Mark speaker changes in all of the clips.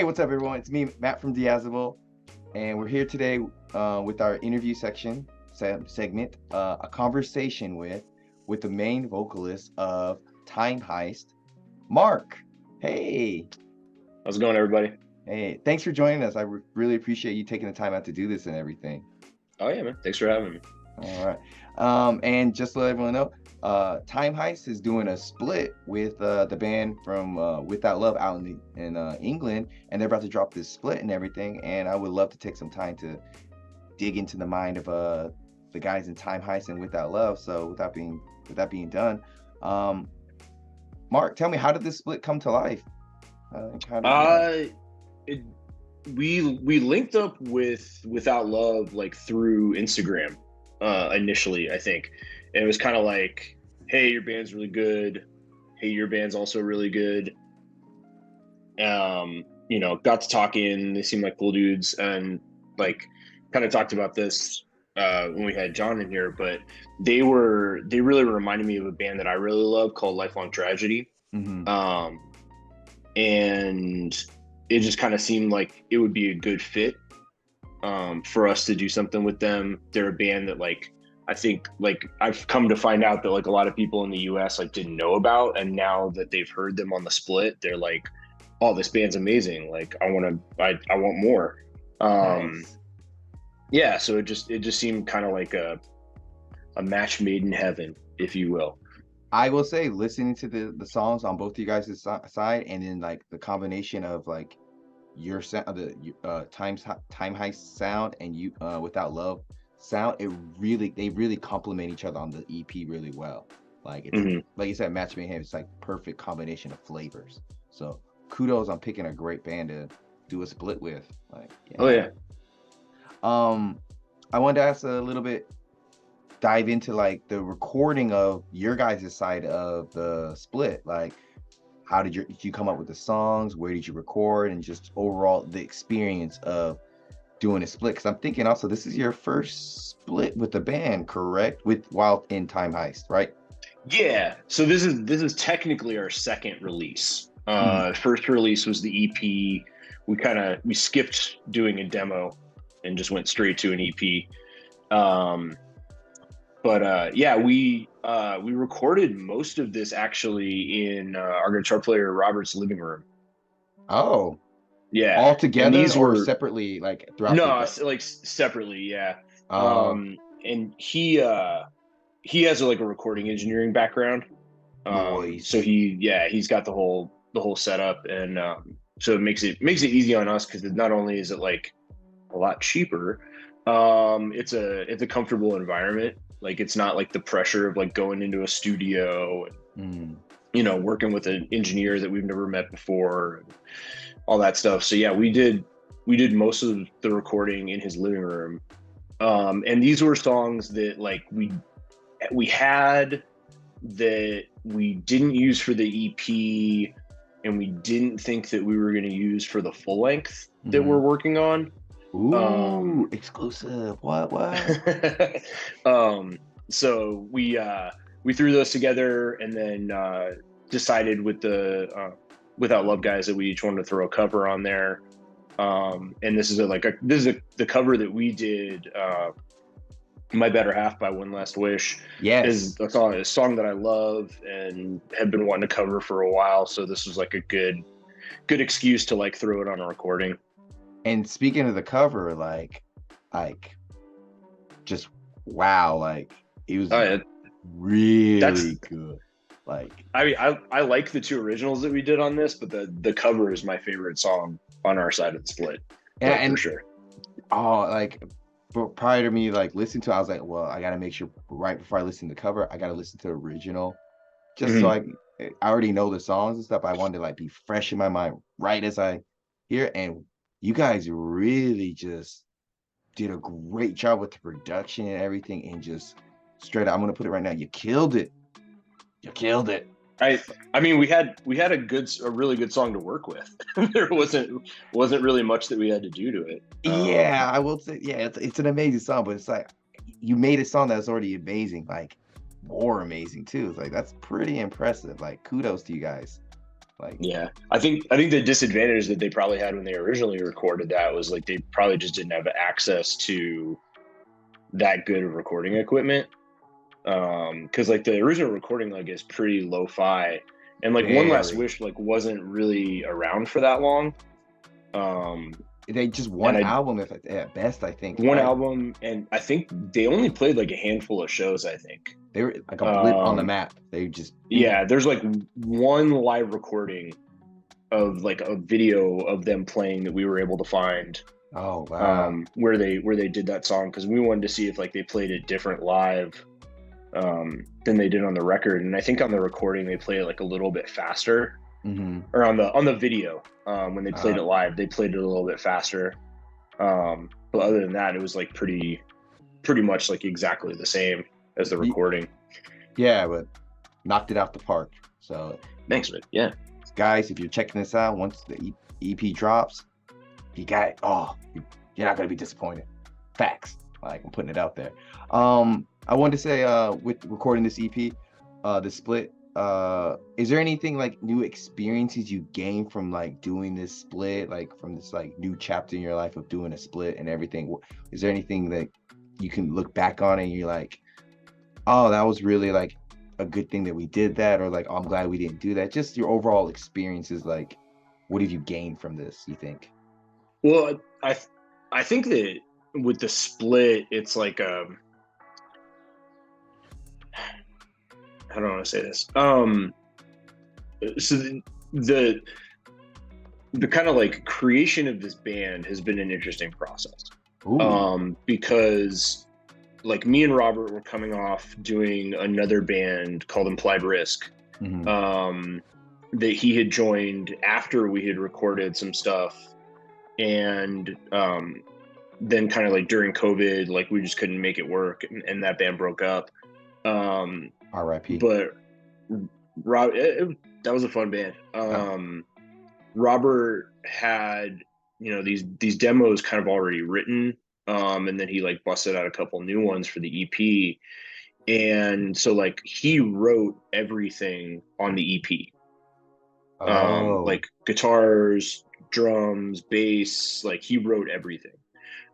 Speaker 1: Hey, what's up, everyone? It's me, Matt from Diazable, and we're here today with our interview segment, a conversation with the main vocalist of Time Heist, Mark. Hey,
Speaker 2: How's it going, everybody?
Speaker 1: hey, thanks for joining us. I really appreciate you taking the time out to do this and everything.
Speaker 2: Oh yeah, man. Thanks for having me.
Speaker 1: All right. And just to let everyone know, Time Heist is doing a split with the band from Without Love out in England, and they're about to drop this split and everything. And I would love to take some time to dig into the mind of the guys in Time Heist and Without Love. So with that being done, Mark, tell me, how did this split come to life? How did
Speaker 2: Uh, it, we linked up with Without Love like through Instagram initially, I think. And it was kind of like, hey, your band's really good. Hey, your band's also really good. Got to talking. They seemed like cool dudes, and like kind of talked about this when we had John in here. But they really reminded me of a band that I really love called Lifelong Tragedy.
Speaker 1: Mhm.
Speaker 2: And it just kind of seemed like it would be a good fit for us to do something with them. They're a band that like I think like I've come to find out that like a lot of people in the US like didn't know about, and now that they've heard them on the split, they're like, oh, this band's amazing. Like I want more.
Speaker 1: Nice.
Speaker 2: Yeah, so it just seemed kind of like a match made in heaven, if you will.
Speaker 1: I will say, listening to the songs on both you guys' side, and then like the combination of like your sound, time heist sound, and you Without Love sound, they really complement each other on the EP really well. Like it's
Speaker 2: Mhm.
Speaker 1: like you said, Match Made in Heaven. It's like perfect combination of flavors. So kudos on picking a great band to do a split with. Like,
Speaker 2: Oh
Speaker 1: yeah.
Speaker 2: yeah.
Speaker 1: I wanted to ask a little bit, dive into like the recording of your guys' side of the split. Like, how did you come up with the songs? Where did you record? And just overall the experience of doing a split? Because I'm thinking also this is your first split with the band, correct? While in Time Heist, right?
Speaker 2: Yeah. So this is technically our second release.
Speaker 1: Mhm.
Speaker 2: First release was the EP. We skipped doing a demo and just went straight to an EP. But yeah, we recorded most of this actually in our guitar player Robert's living room.
Speaker 1: Oh,
Speaker 2: Yeah,
Speaker 1: all
Speaker 2: and
Speaker 1: together
Speaker 2: these
Speaker 1: or
Speaker 2: were
Speaker 1: separately, like throughout the
Speaker 2: no,
Speaker 1: band?
Speaker 2: like separately. Yeah,
Speaker 1: Uh,
Speaker 2: and he has like a recording engineering background. So
Speaker 1: Noise.
Speaker 2: he's got the whole setup, and so it makes it easy on us because not only is it like a lot cheaper, it's a comfortable environment. Like it's not like the pressure of like going into a studio and
Speaker 1: Mm.
Speaker 2: working with an engineer that we've never met before, and all that stuff. So yeah, we did most of the recording in his living room. And these were songs that like we had that we didn't use for the EP, and we didn't think that we were going to use for the full length that we're
Speaker 1: Hmm.
Speaker 2: working on.
Speaker 1: Ooh,
Speaker 2: Um,
Speaker 1: exclusive. What?
Speaker 2: um, so we threw those together, and then decided with the Without Love guys that we each wanted to throw a cover on there. And this is the cover that we did. My Better Half by One Last Wish is
Speaker 1: Yes.
Speaker 2: a song that I love and have been wanting to cover for a while. So this was like a good excuse to like throw it on a recording.
Speaker 1: And speaking of the cover, like just wow, like it was
Speaker 2: Uh,
Speaker 1: really
Speaker 2: that's
Speaker 1: good. Like,
Speaker 2: I mean, I like the two originals that we did on this, but the cover is my favorite song on our side of the split, like for
Speaker 1: and
Speaker 2: sure.
Speaker 1: oh, like, but prior to me like listening to it, I was like, well, I gotta make sure right before I listen to the cover, I gotta listen to the original, just so
Speaker 2: Mhm.
Speaker 1: I already know the songs and stuff. I wanted to like be fresh in my mind right as I hear it. And you guys really just did a great job with the production and everything, and just straight up, I'm gonna put it right now, you killed it. You killed it.
Speaker 2: I I mean, we had a really good song to work with. There wasn't really much that we had to do to it.
Speaker 1: Yeah, I will say, yeah, it's an amazing song, but it's like you made a song that's already amazing, like more amazing too. It's like that's pretty impressive. Like kudos to you guys. Like,
Speaker 2: Yeah, I think the disadvantage that they probably had when they originally recorded that was like they probably just didn't have access to that good of recording equipment. Because like the original recording like is pretty lo-fi, and like One Last
Speaker 1: very.
Speaker 2: Wish like wasn't really around for that long. Um,
Speaker 1: They just
Speaker 2: and
Speaker 1: one
Speaker 2: I
Speaker 1: album at best, I think,
Speaker 2: one
Speaker 1: right?
Speaker 2: album, and I think they only played like a handful of shows. I think.
Speaker 1: They were like a blip on the
Speaker 2: Um,
Speaker 1: map. They just bing.
Speaker 2: yeah, there's like one live recording of like a video of them playing that we were able to find,
Speaker 1: Oh wow.
Speaker 2: where they did that song, because we wanted to see if like they played it different live, than they did on the record. And I think on the recording they played it like a little bit faster,
Speaker 1: Mm-hmm.
Speaker 2: or on the video, when they played
Speaker 1: Uh,
Speaker 2: it live they played it a little bit faster. But other than that, it was like pretty much like exactly the same as the recording.
Speaker 1: yeah, but knocked it out the park. So
Speaker 2: Thanks, man. Yeah.
Speaker 1: guys, if you're checking this out, once the EP drops, you got you're not gonna be disappointed. Facts. Like, I'm putting it out there. I wanted to say, with recording this EP, the split, is there anything like new experiences you gained from like doing this split, like from this like new chapter in your life of doing a split and everything? Is there anything that you can look back on and you're like, oh, that was really like a good thing that we did that, or like, oh, I'm glad we didn't do that? Just your overall experiences, like, what have you gained from this, you think?
Speaker 2: Well, I think that with the split, it's like how do I want to say this? So the kind of like creation of this band has been an interesting process.
Speaker 1: Ooh.
Speaker 2: Because like me and Robert were coming off doing another band called Implied Risk,
Speaker 1: Mhm.
Speaker 2: that he had joined after we had recorded some stuff, and then kind of like during COVID, like we just couldn't make it work, and that band broke up. Um,
Speaker 1: R.I.P.
Speaker 2: but that was a fun band.
Speaker 1: Oh,
Speaker 2: Robert had, you know, these demos kind of already written, and then he like busted out a couple new ones for the EP, and so like he wrote everything on the EP,
Speaker 1: oh,
Speaker 2: like guitars, drums, bass, like he wrote everything.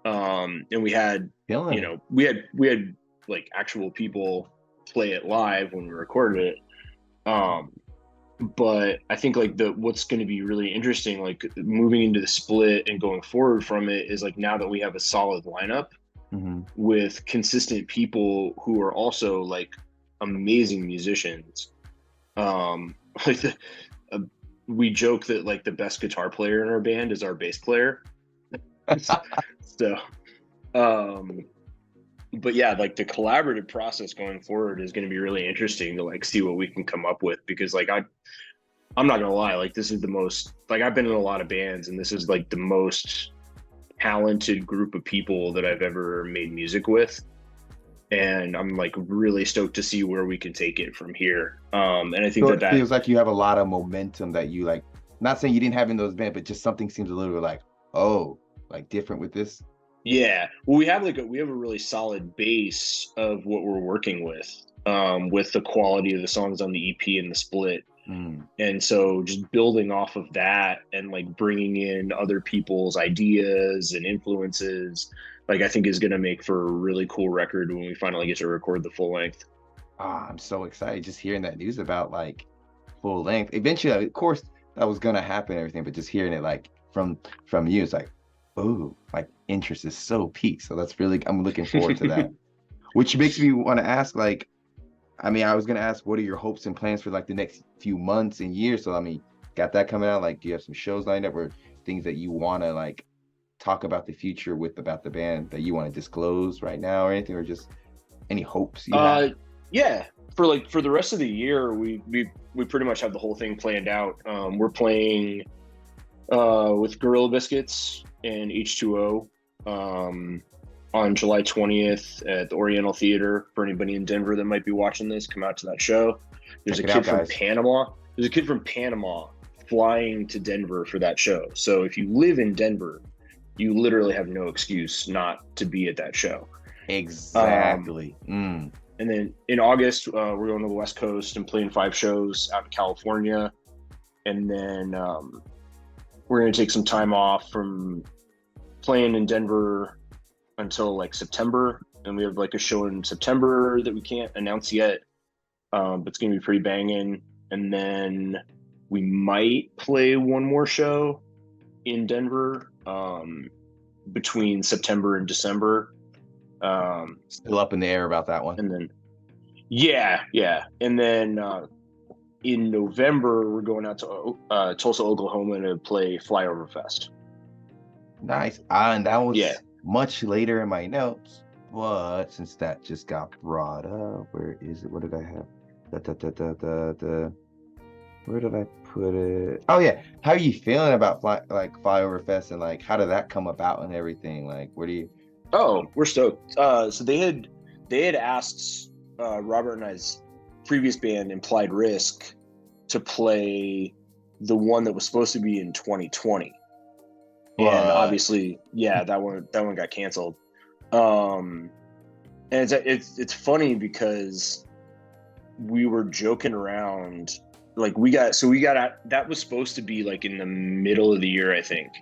Speaker 2: And we had,
Speaker 1: killing
Speaker 2: you
Speaker 1: it.
Speaker 2: know, we had like actual people play it live when we recorded it. Um, but I think like what's going to be really interesting, like moving into the split and going forward from it, is like now that we have a solid lineup
Speaker 1: Mhm.
Speaker 2: with consistent people who are also like amazing musicians. Like uh, we joke that like the best guitar player in our band is our bass player. So, um, but yeah, like the collaborative process going forward is going to be really interesting to like see what we can come up with, because like I'm not gonna lie, like this is the most, like I've been in a lot of bands and this is like the most talented group of people that I've ever made music with, and I'm like really stoked to see where we can take it from here. And I think
Speaker 1: So
Speaker 2: that
Speaker 1: it feels like you have a lot of momentum that you like. Not saying you didn't have in those bands, but just something seems a little bit like, oh, like different with this.
Speaker 2: yeah, well, we have a really solid base of what we're working with the quality of the songs on the EP and the split.
Speaker 1: Mm.
Speaker 2: And so just building off of that and like bringing in other people's ideas and influences, like I think is going to make for a really cool record when we finally get to record the full length.
Speaker 1: I'm so excited just hearing that news about like full length. Eventually, of course, that was gonna happen and everything, but just hearing it like from you, it's like, oh, like interest is so peaked. So that's really, I'm looking forward to that. Which makes me want to ask, like, I mean, I was gonna ask, what are your hopes and plans for like the next few months and years? So I mean, got that coming out? Like, do you have some shows lined up or things that you want to like talk about the future with about the band that you want to disclose right now or anything, or just any hopes you have?
Speaker 2: Uh, yeah, for the rest of the year, we pretty much have the whole thing planned out. We're playing with Gorilla Biscuits and H2O, on July 20th at the Oriental Theater. For anybody in Denver that might be watching this, come out to that show. There's
Speaker 1: Check
Speaker 2: a
Speaker 1: it out,
Speaker 2: kid from
Speaker 1: guys.
Speaker 2: Panama. There's a kid from Panama flying to Denver for that show. So if you live in Denver, you literally have no excuse not to be at that show. Um,
Speaker 1: Exactly. Mm.
Speaker 2: and then in August, we're going to the West Coast and playing 5 shows out in California. and then we're going to take some time off from playing in Denver until like September, and we have like a show in September that we can't announce yet, but it's going to be pretty banging. And then we might play one more show in Denver between September and December.
Speaker 1: Still up in the air about that one.
Speaker 2: And then yeah, and then in November we're going out to Tulsa, Oklahoma to play Flyover Fest.
Speaker 1: Nice. And that was much later in my notes, but since that just got brought up, where is it? What did I have? Where did I put it? Oh yeah. How are you feeling about Flyover Fest, and like how did that come about and everything? Like, what do you?
Speaker 2: Oh, we're stoked. So they had asked Robert and I's previous band, Implied Risk, to play the one that was supposed to be in 2020. And obviously, that one got canceled. And it's funny because we were joking around, like that was supposed to be like in the middle of the year, I think,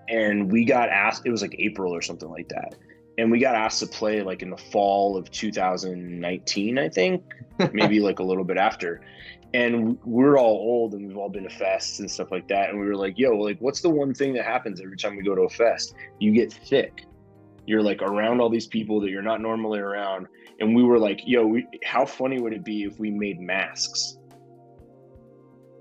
Speaker 2: and we got asked, it was like April or something like that, and we got asked to play like in the fall of 2019, I think, maybe like a little bit after. And we're all old and we've all been to fests and stuff like that. And we were like, yo, like, what's the one thing that happens every time we go to a fest? You get sick. You're like around all these people that you're not normally around. And we were like, yo, how funny would it be if we made masks?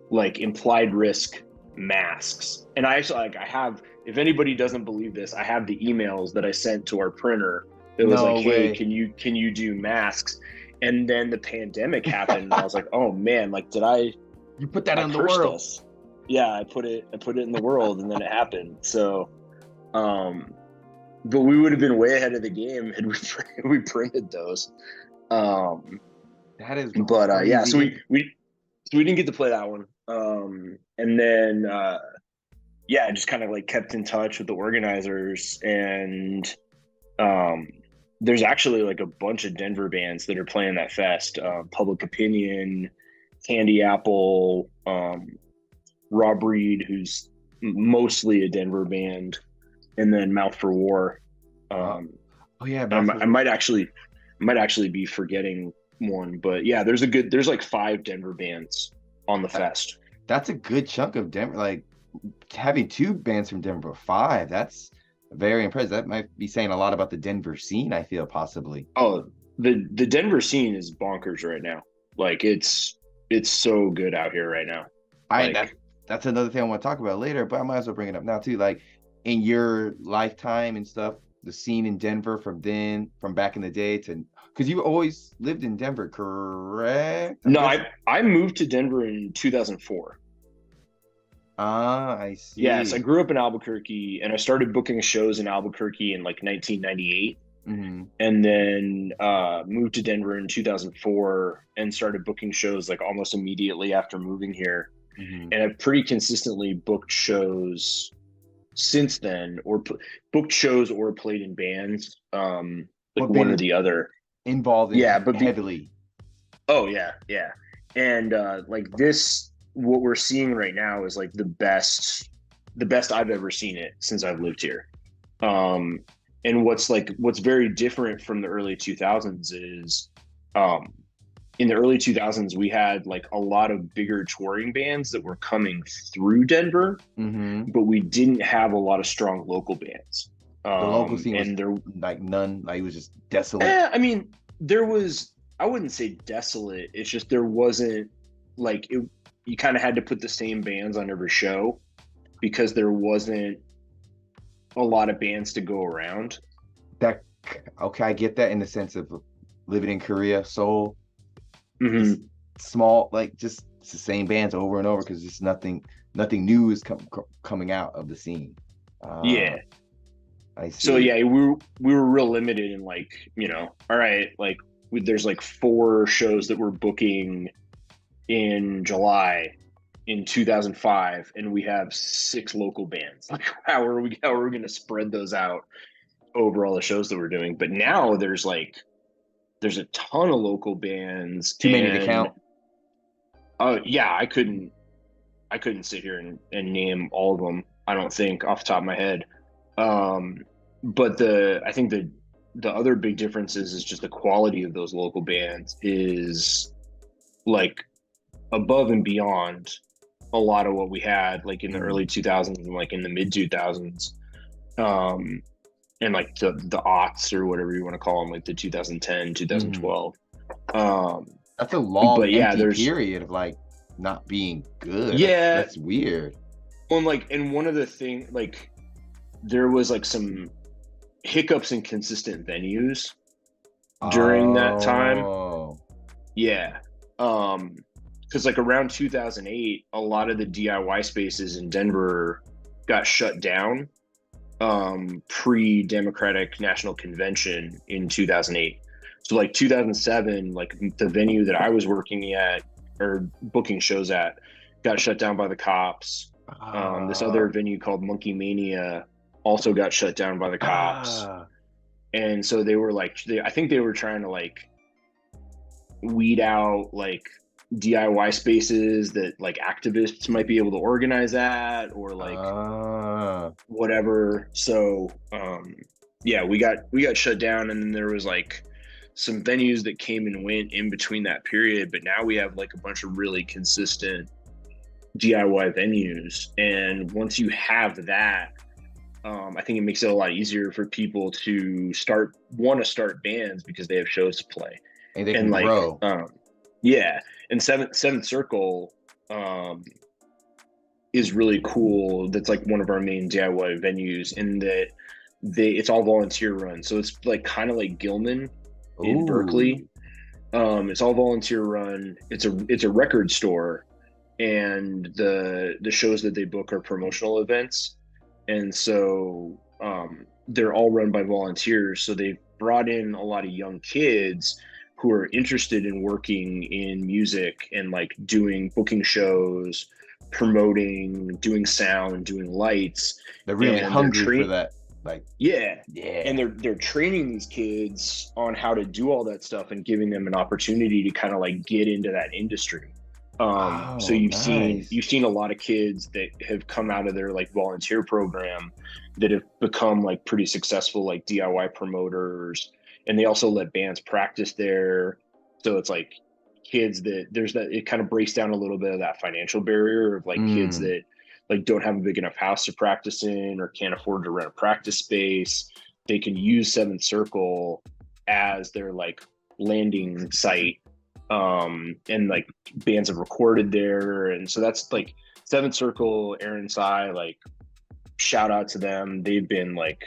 Speaker 2: Like Implied Risk masks. And I actually, like, I have, if anybody doesn't believe this, I have the emails that I sent to our printer. It was like, hey, can you do masks? And then the pandemic happened, and I was like, "Oh man! Like,
Speaker 1: You put that in the world?"
Speaker 2: Us. Yeah, I put it in the world, and then it happened. So, but we would have been way ahead of the game had we printed those.
Speaker 1: That is.
Speaker 2: But yeah, so we didn't get to play that one. And then I just kind of like kept in touch with the organizers, and there's actually like a bunch of Denver bands that are playing that fest. Public Opinion, Candy Apple, Rob Reed, who's mostly a Denver band, and then Mouth for War.
Speaker 1: Oh yeah,
Speaker 2: I might actually be forgetting one, but yeah, there's like 5 Denver bands on the fest.
Speaker 1: That's a good chunk of Denver. Like having 2 bands from Denver, 5. That's very impressive. That might be saying a lot about the Denver scene, I feel, possibly.
Speaker 2: Oh, the Denver scene is bonkers right now. Like it's so good out here right now.
Speaker 1: That's another thing I want to talk about later, but I might as well bring it up now too. Like in your lifetime and stuff, the scene in Denver from back in the day to, because you always lived in Denver, correct?
Speaker 2: I moved to Denver in 2004.
Speaker 1: I see.
Speaker 2: Yes, I grew up in Albuquerque, and I started booking shows in Albuquerque in like 1998, and then moved to Denver in 2004 and started booking shows like almost immediately after moving here. And I've pretty consistently booked shows since then, or booked shows or played in bands, like one or the other.
Speaker 1: Involved in heavily.
Speaker 2: Oh yeah. And like this, what we're seeing right now is like the best I've ever seen it since I've lived here. And what's very different from the early 2000s is in the early 2000s we had like a lot of bigger touring bands that were coming through Denver, but we didn't have a lot of strong local bands.
Speaker 1: The local scene was there like none. Like it was just desolate.
Speaker 2: I mean, there was, I wouldn't say desolate. It's just there wasn't like it. You kind of had to put the same bands on every show because there wasn't a lot of bands to go around.
Speaker 1: I get that in the sense of living in Korea, Seoul, small, like just it's the same bands over and over because just nothing new is coming out of the scene.
Speaker 2: Yeah.
Speaker 1: I see.
Speaker 2: So yeah, we were real limited in like, all right, like there's like 4 shows that we're booking in July in 2005, and we have 6 local bands. Like how are we going to spread those out over all the shows that we're doing? But now there's a ton of local bands.
Speaker 1: Too many to count.
Speaker 2: Oh yeah, I couldn't I couldn't sit here and name all of them. I don't think off the top of my head. But I think the other big difference is just the quality of those local bands is like above and beyond a lot of what we had like in the early 2000s and like in the mid 2000s. And like the aughts or whatever you want to call them, like the 2010, 2012.
Speaker 1: That's a long
Speaker 2: but yeah,
Speaker 1: empty period of like not being good.
Speaker 2: Yeah,
Speaker 1: that's weird.
Speaker 2: Well, and one of the things, like, there was like some hiccups in consistent venues during that time. Yeah. Because like around 2008, a lot of the DIY spaces in Denver got shut down pre-Democratic National Convention in 2008. So like 2007, like the venue that I was working at or booking shows at got shut down by the cops. This other venue called Monkey Mania also got shut down by the cops. And so they were like, I think they were trying to like weed out like DIY spaces that like activists might be able to organize at or like whatever. So yeah, we got shut down, and then there was like some venues that came and went in between that period, but now we have like a bunch of really consistent DIY venues. And once you have that, I think it makes it a lot easier for people to want to start bands because they have shows to play
Speaker 1: and they can like grow.
Speaker 2: Yeah, and Seventh Circle is really cool. That's like one of our main DIY venues in that it's all volunteer run, so it's like kind of like Gilman in Berkeley. It's all volunteer run. It's a record store, and the shows that they book are promotional events, and so they're all run by volunteers. So they've brought in a lot of young kids who are interested in working in music and like booking shows, promoting, doing sound, doing lights.
Speaker 1: They're really hungry for that. Like
Speaker 2: yeah, and they're training these kids on how to do all that stuff and giving them an opportunity to kind of like get into that industry. So you've seen a lot of kids that have come out of their like volunteer program that have become like pretty successful like DIY promoters, and they also let bands practice there. So it's like kids that it kind of breaks down a little bit of that financial barrier of like kids that like don't have a big enough house to practice in or can't afford to rent a practice space. They can use Seventh Circle as their like landing site. And like bands have recorded there. And so that's like Seventh Circle, Aaron Tsai, like shout out to them. They've been like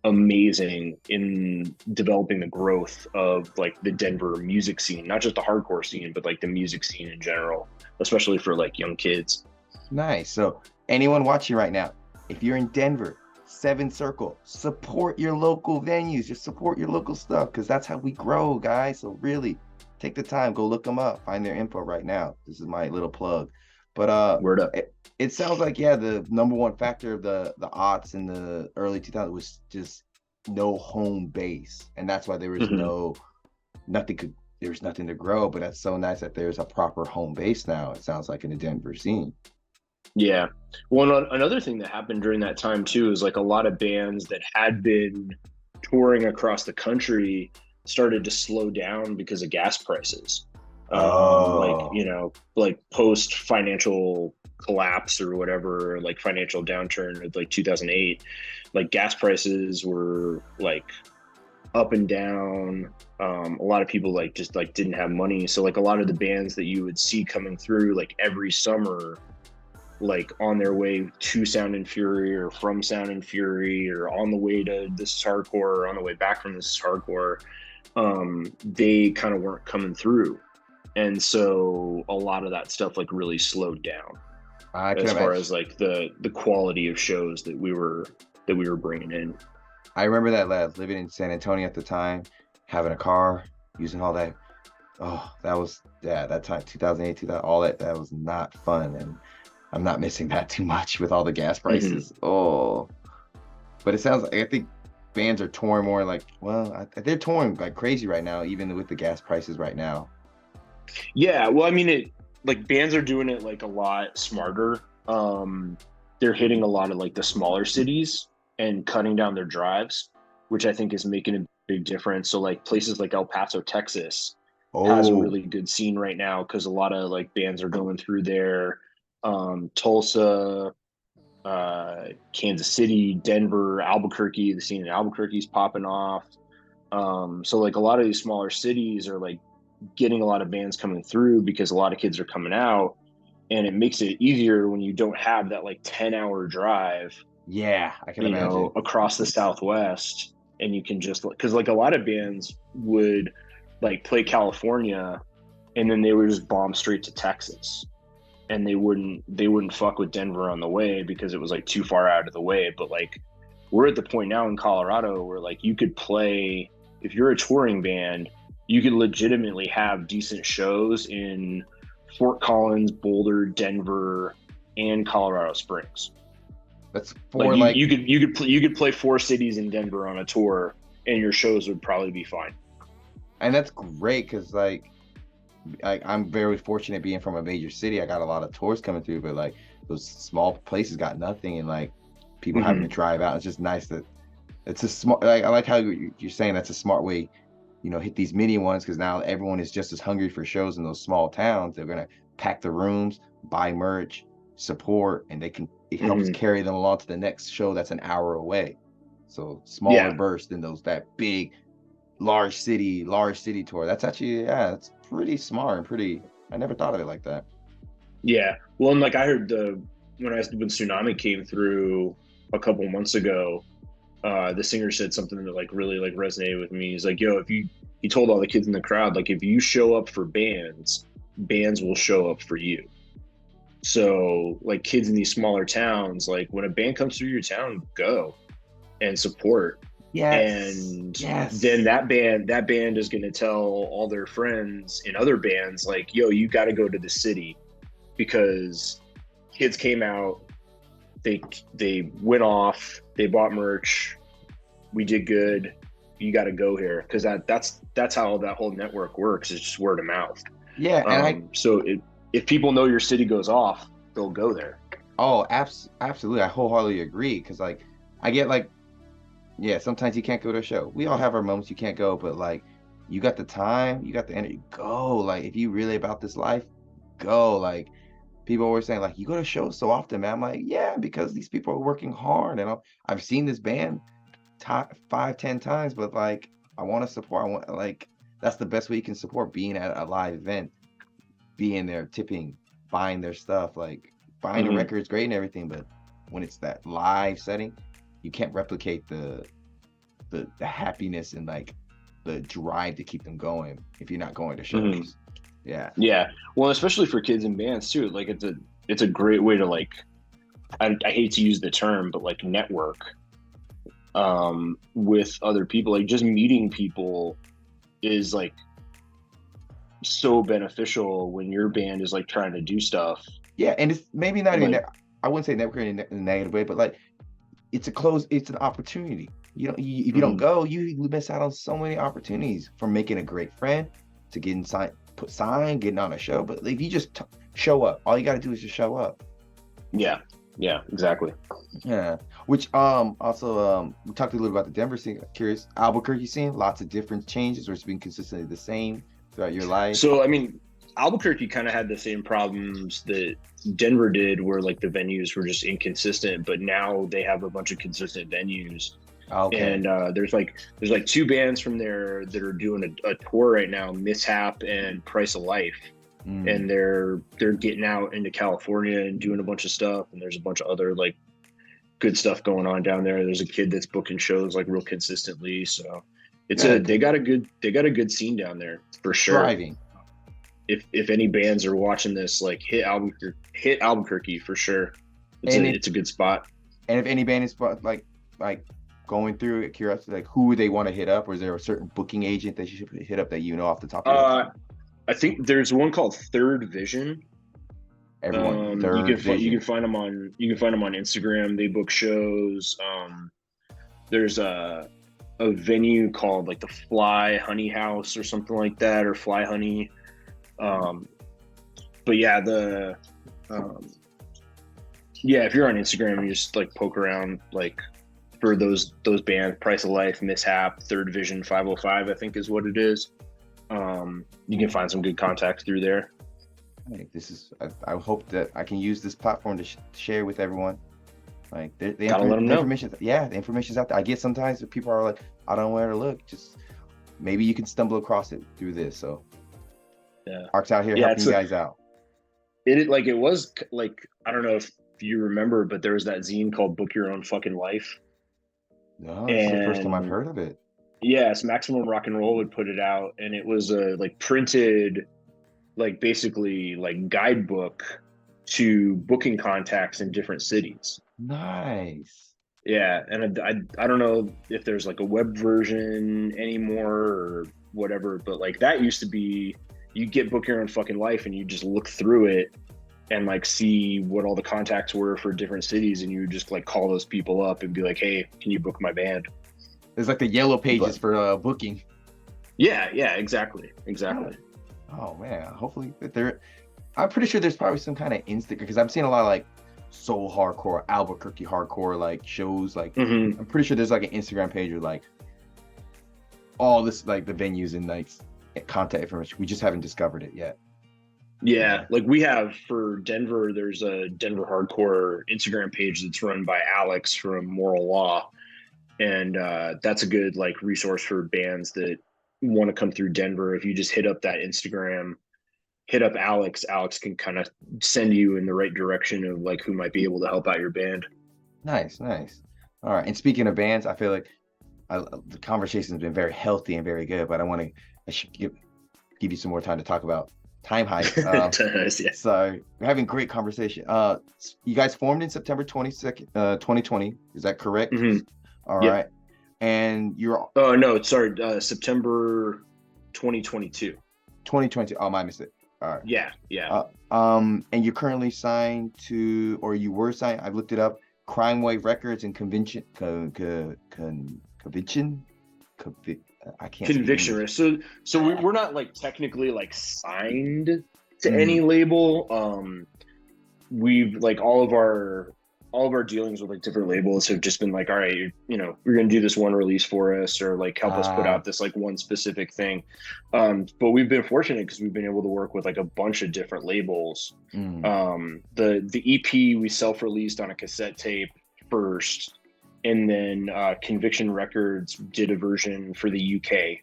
Speaker 2: amazing in developing the growth of like the Denver music scene, not just the hardcore scene, but like the music scene in general, especially for like young kids.
Speaker 1: Nice. So anyone watching right now, if you're in Denver, Seventh Circle, support your local venues, just support your local stuff, because that's how we grow, guys. So really take the time, go look them up, find their info right now. This is my little plug. But
Speaker 2: word up.
Speaker 1: It sounds like, yeah, the number one factor of the aughts in the early 2000s was just no home base, and that's why there was there was nothing to grow. But that's so nice that there's a proper home base now, it sounds like, in the Denver scene.
Speaker 2: Yeah. Well, another thing that happened during that time too is like a lot of bands that had been touring across the country started to slow down because of gas prices. Like, you know, like post financial collapse or whatever, like financial downturn of like 2008, like gas prices were like up and down. A lot of people like just like didn't have money. So like a lot of the bands that you would see coming through like every summer, like on their way to Sound and Fury or from Sound and Fury or on the way to This Is Hardcore or on the way back from This Is Hardcore, they kind of weren't coming through. And so a lot of that stuff like really slowed down as far as like the quality of shows that we were bringing in.
Speaker 1: I remember that, lad, living in San Antonio at the time, having a car, using all that. Oh, that was, yeah, that time, 2008, 2000, all that was not fun. And I'm not missing that too much with all the gas prices. Oh, but it sounds like, I think bands are touring more like, well, they're touring like crazy right now, even with the gas prices right now.
Speaker 2: Yeah, well, I mean, like bands are doing it like a lot smarter. They're hitting a lot of like the smaller cities and cutting down their drives, which I think is making a big difference. So like places like El Paso, Texas has a
Speaker 1: Oh,
Speaker 2: really good scene right now because a lot of like bands are going through there. Tulsa, Kansas City, Denver, Albuquerque, the scene in Albuquerque is popping off. So like a lot of these smaller cities are like getting a lot of bands coming through because a lot of kids are coming out, and it makes it easier when you don't have that like 10-hour drive,
Speaker 1: yeah, I can
Speaker 2: you know,
Speaker 1: imagine.
Speaker 2: across the Southwest. And you can just, because like a lot of bands would like play California and then they would just bomb straight to Texas, and they wouldn't fuck with Denver on the way because it was like too far out of the way. But like we're at the point now in Colorado where like you could play, if you're a touring band, you could legitimately have decent shows in Fort Collins, Boulder, Denver, and Colorado Springs.
Speaker 1: That's
Speaker 2: Like
Speaker 1: for like,
Speaker 2: you could play 4 cities in Denver on a tour, and your shows would probably be fine.
Speaker 1: and that's great because like I'm very fortunate being from a major city. I got a lot of tours coming through, but like those small places got nothing, and like people having to
Speaker 2: Mm-hmm.
Speaker 1: drive out. It's just nice that it's a smart. Like I like how you're saying that's a smart way, hit these mini ones because now everyone is just as hungry for shows in those small towns. They're gonna pack the rooms, buy merch, support, and it helps
Speaker 2: Mm-hmm.
Speaker 1: carry them along to the next show that's an hour away. So smaller
Speaker 2: Yeah,
Speaker 1: bursts than that big large city tour. That's actually, yeah, it's pretty smart and pretty. I never thought of it like that.
Speaker 2: yeah. Well, and like I heard when Tsunami came through a couple months ago, the singer said something that like really like resonated with me. He's like, "Yo, if you," he told all the kids in the crowd, like, if you show up for bands, bands will show up for you. So like kids in these smaller towns, like when a band comes through your town, go and support.
Speaker 1: Yes,
Speaker 2: And then
Speaker 1: yes.
Speaker 2: that band is going to tell all their friends in other bands like, yo, you got to go to the city because kids came out, they went off, they bought merch, we did good, you got to go here, because that's how that whole network works. It's just word of mouth.
Speaker 1: Yeah, and
Speaker 2: So if people know your city goes off, they'll go there.
Speaker 1: oh, absolutely, I wholeheartedly agree because like I get like, yeah, sometimes you can't go to a show. We all have our moments you can't go, but like you got the time, you got the energy, go. Like if you really about this life, go. Like people always saying like you go to shows so often, man. I'm like, yeah, because these people are working hard, and I've seen this band five, 10 times, but like I want to support. I want like that's the best way you can support being at a live event, being there, tipping, buying their stuff. Like buying the
Speaker 2: Mm-hmm.
Speaker 1: record is great and everything, but when it's that live setting, you can't replicate the happiness and like the drive to keep them going if you're not going to
Speaker 2: Mm-hmm.
Speaker 1: shows. Yeah.
Speaker 2: Yeah, well, especially for kids in bands too. Like it's a great way to like, I hate to use the term, but like network with other people. Like just meeting people is like so beneficial when your band is like trying to do stuff.
Speaker 1: Yeah, and it's maybe not even
Speaker 2: Like,
Speaker 1: that. I wouldn't say networking in a negative way, but like it's an opportunity. If you don't
Speaker 2: mhm.
Speaker 1: go, you miss out on so many opportunities from making a great friend to getting getting on a show. But if you just show up, all you got to do is just show up.
Speaker 2: Yeah, yeah, exactly.
Speaker 1: Yeah. Which also we talked a little about the Denver scene. Curious, Albuquerque scene, lots of different changes, or it's been consistently the same throughout your life.
Speaker 2: So I mean, Albuquerque kind of had the same problems that Denver did, where like the venues were just inconsistent. But now they have a bunch of consistent venues.
Speaker 1: Okay.
Speaker 2: And there's like 2 bands from there that are doing a tour right now, Mishap and Price of Life.
Speaker 1: Mm.
Speaker 2: And they're getting out into California and doing a bunch of stuff, and there's a bunch of other like good stuff going on down there. There's a kid that's booking shows like real consistently, so it's
Speaker 1: Yeah,
Speaker 2: a
Speaker 1: because
Speaker 2: they got a good scene down there for sure.
Speaker 1: thriving.
Speaker 2: If any bands are watching this, like hit Albuquerque for sure. it's
Speaker 1: And
Speaker 2: a
Speaker 1: if
Speaker 2: it's a good spot.
Speaker 1: any band is like going through curiosity, like who would they want to hit up, or is there a certain booking agent that you should hit up that off the top of your head?
Speaker 2: uh I think there's one called Third Vision.
Speaker 1: Everyone,
Speaker 2: You
Speaker 1: Third
Speaker 2: can you can
Speaker 1: Vision.
Speaker 2: find them on Instagram. They book shows. There's a venue called like the Fly Honey House or something like that, or Fly Honey. Um, but yeah, um, yeah, if you're on Instagram and you just like poke around, like for those bands, Price of Life, Mishap, Third Division, 505, I think is what it is. You can find some good contacts through there.
Speaker 1: Like, this is, I hope that I can use this platform to share with everyone. Like
Speaker 2: Gotta let them know.
Speaker 1: The information's out there. I get sometimes that people are like, I don't know where to look. Just maybe you can stumble across it through this. So
Speaker 2: yeah,
Speaker 1: Ark's out here helping you guys out.
Speaker 2: It was like, I don't know if you remember, but there was that zine called Book Your Own Fucking Life.
Speaker 1: No, this is the first time I've heard of it.
Speaker 2: Yes, Maximum Rock and Roll would put it out, and it was a like printed, like basically like guidebook to booking contacts in different cities.
Speaker 1: Nice.
Speaker 2: Yeah, and I don't know if there's like a web version anymore or whatever, but like that used to be, you get Book Your Own Fucking Life and you just look through it and like see what all the contacts were for different cities, and you would just like call those people up and be like, hey, can you book my band?
Speaker 1: It's like the yellow pages for booking.
Speaker 2: Yeah, exactly.
Speaker 1: Oh man, hopefully I'm pretty sure there's probably some kind of instant, because I'm seeing a lot of like soul hardcore, Albuquerque hardcore like shows. Like I'm pretty sure there's like an Instagram page with like all this, like the venues and like contact information. We just haven't discovered it yet.
Speaker 2: Yeah, like we have for Denver, there's a Denver hardcore Instagram page that's run by Alex from Moral Law. And that's a good like resource for bands that want to come through Denver. If you just hit up that Instagram, hit up Alex can kind of send you in the right direction of like who might be able to help out your band.
Speaker 1: Nice. All right. And speaking of bands, I feel like the conversation has been very healthy and very good, but I should give you some more time to talk about Time Heist.
Speaker 2: Yeah.
Speaker 1: So we're having great conversation. You guys formed in September 22nd, 2020. Is that correct?
Speaker 2: Mm-hmm.
Speaker 1: All right. And you're...
Speaker 2: Oh, no, sorry. September 2022.
Speaker 1: 2020. Oh, my mistake. All right.
Speaker 2: Yeah.
Speaker 1: And you're currently signed to, or you were signed, I've looked it up, Crime Wave Records and Conviction. I can't.
Speaker 2: Conviction. So we're not like technically like signed to any label. We've like all of our dealings with like different labels have just been like, all right, we're gonna do this one release for us, or like help us put out this like one specific thing. But we've been fortunate because we've been able to work with like a bunch of different labels. The EP we self-released on a cassette tape first, and then Conviction Records did a version for the UK.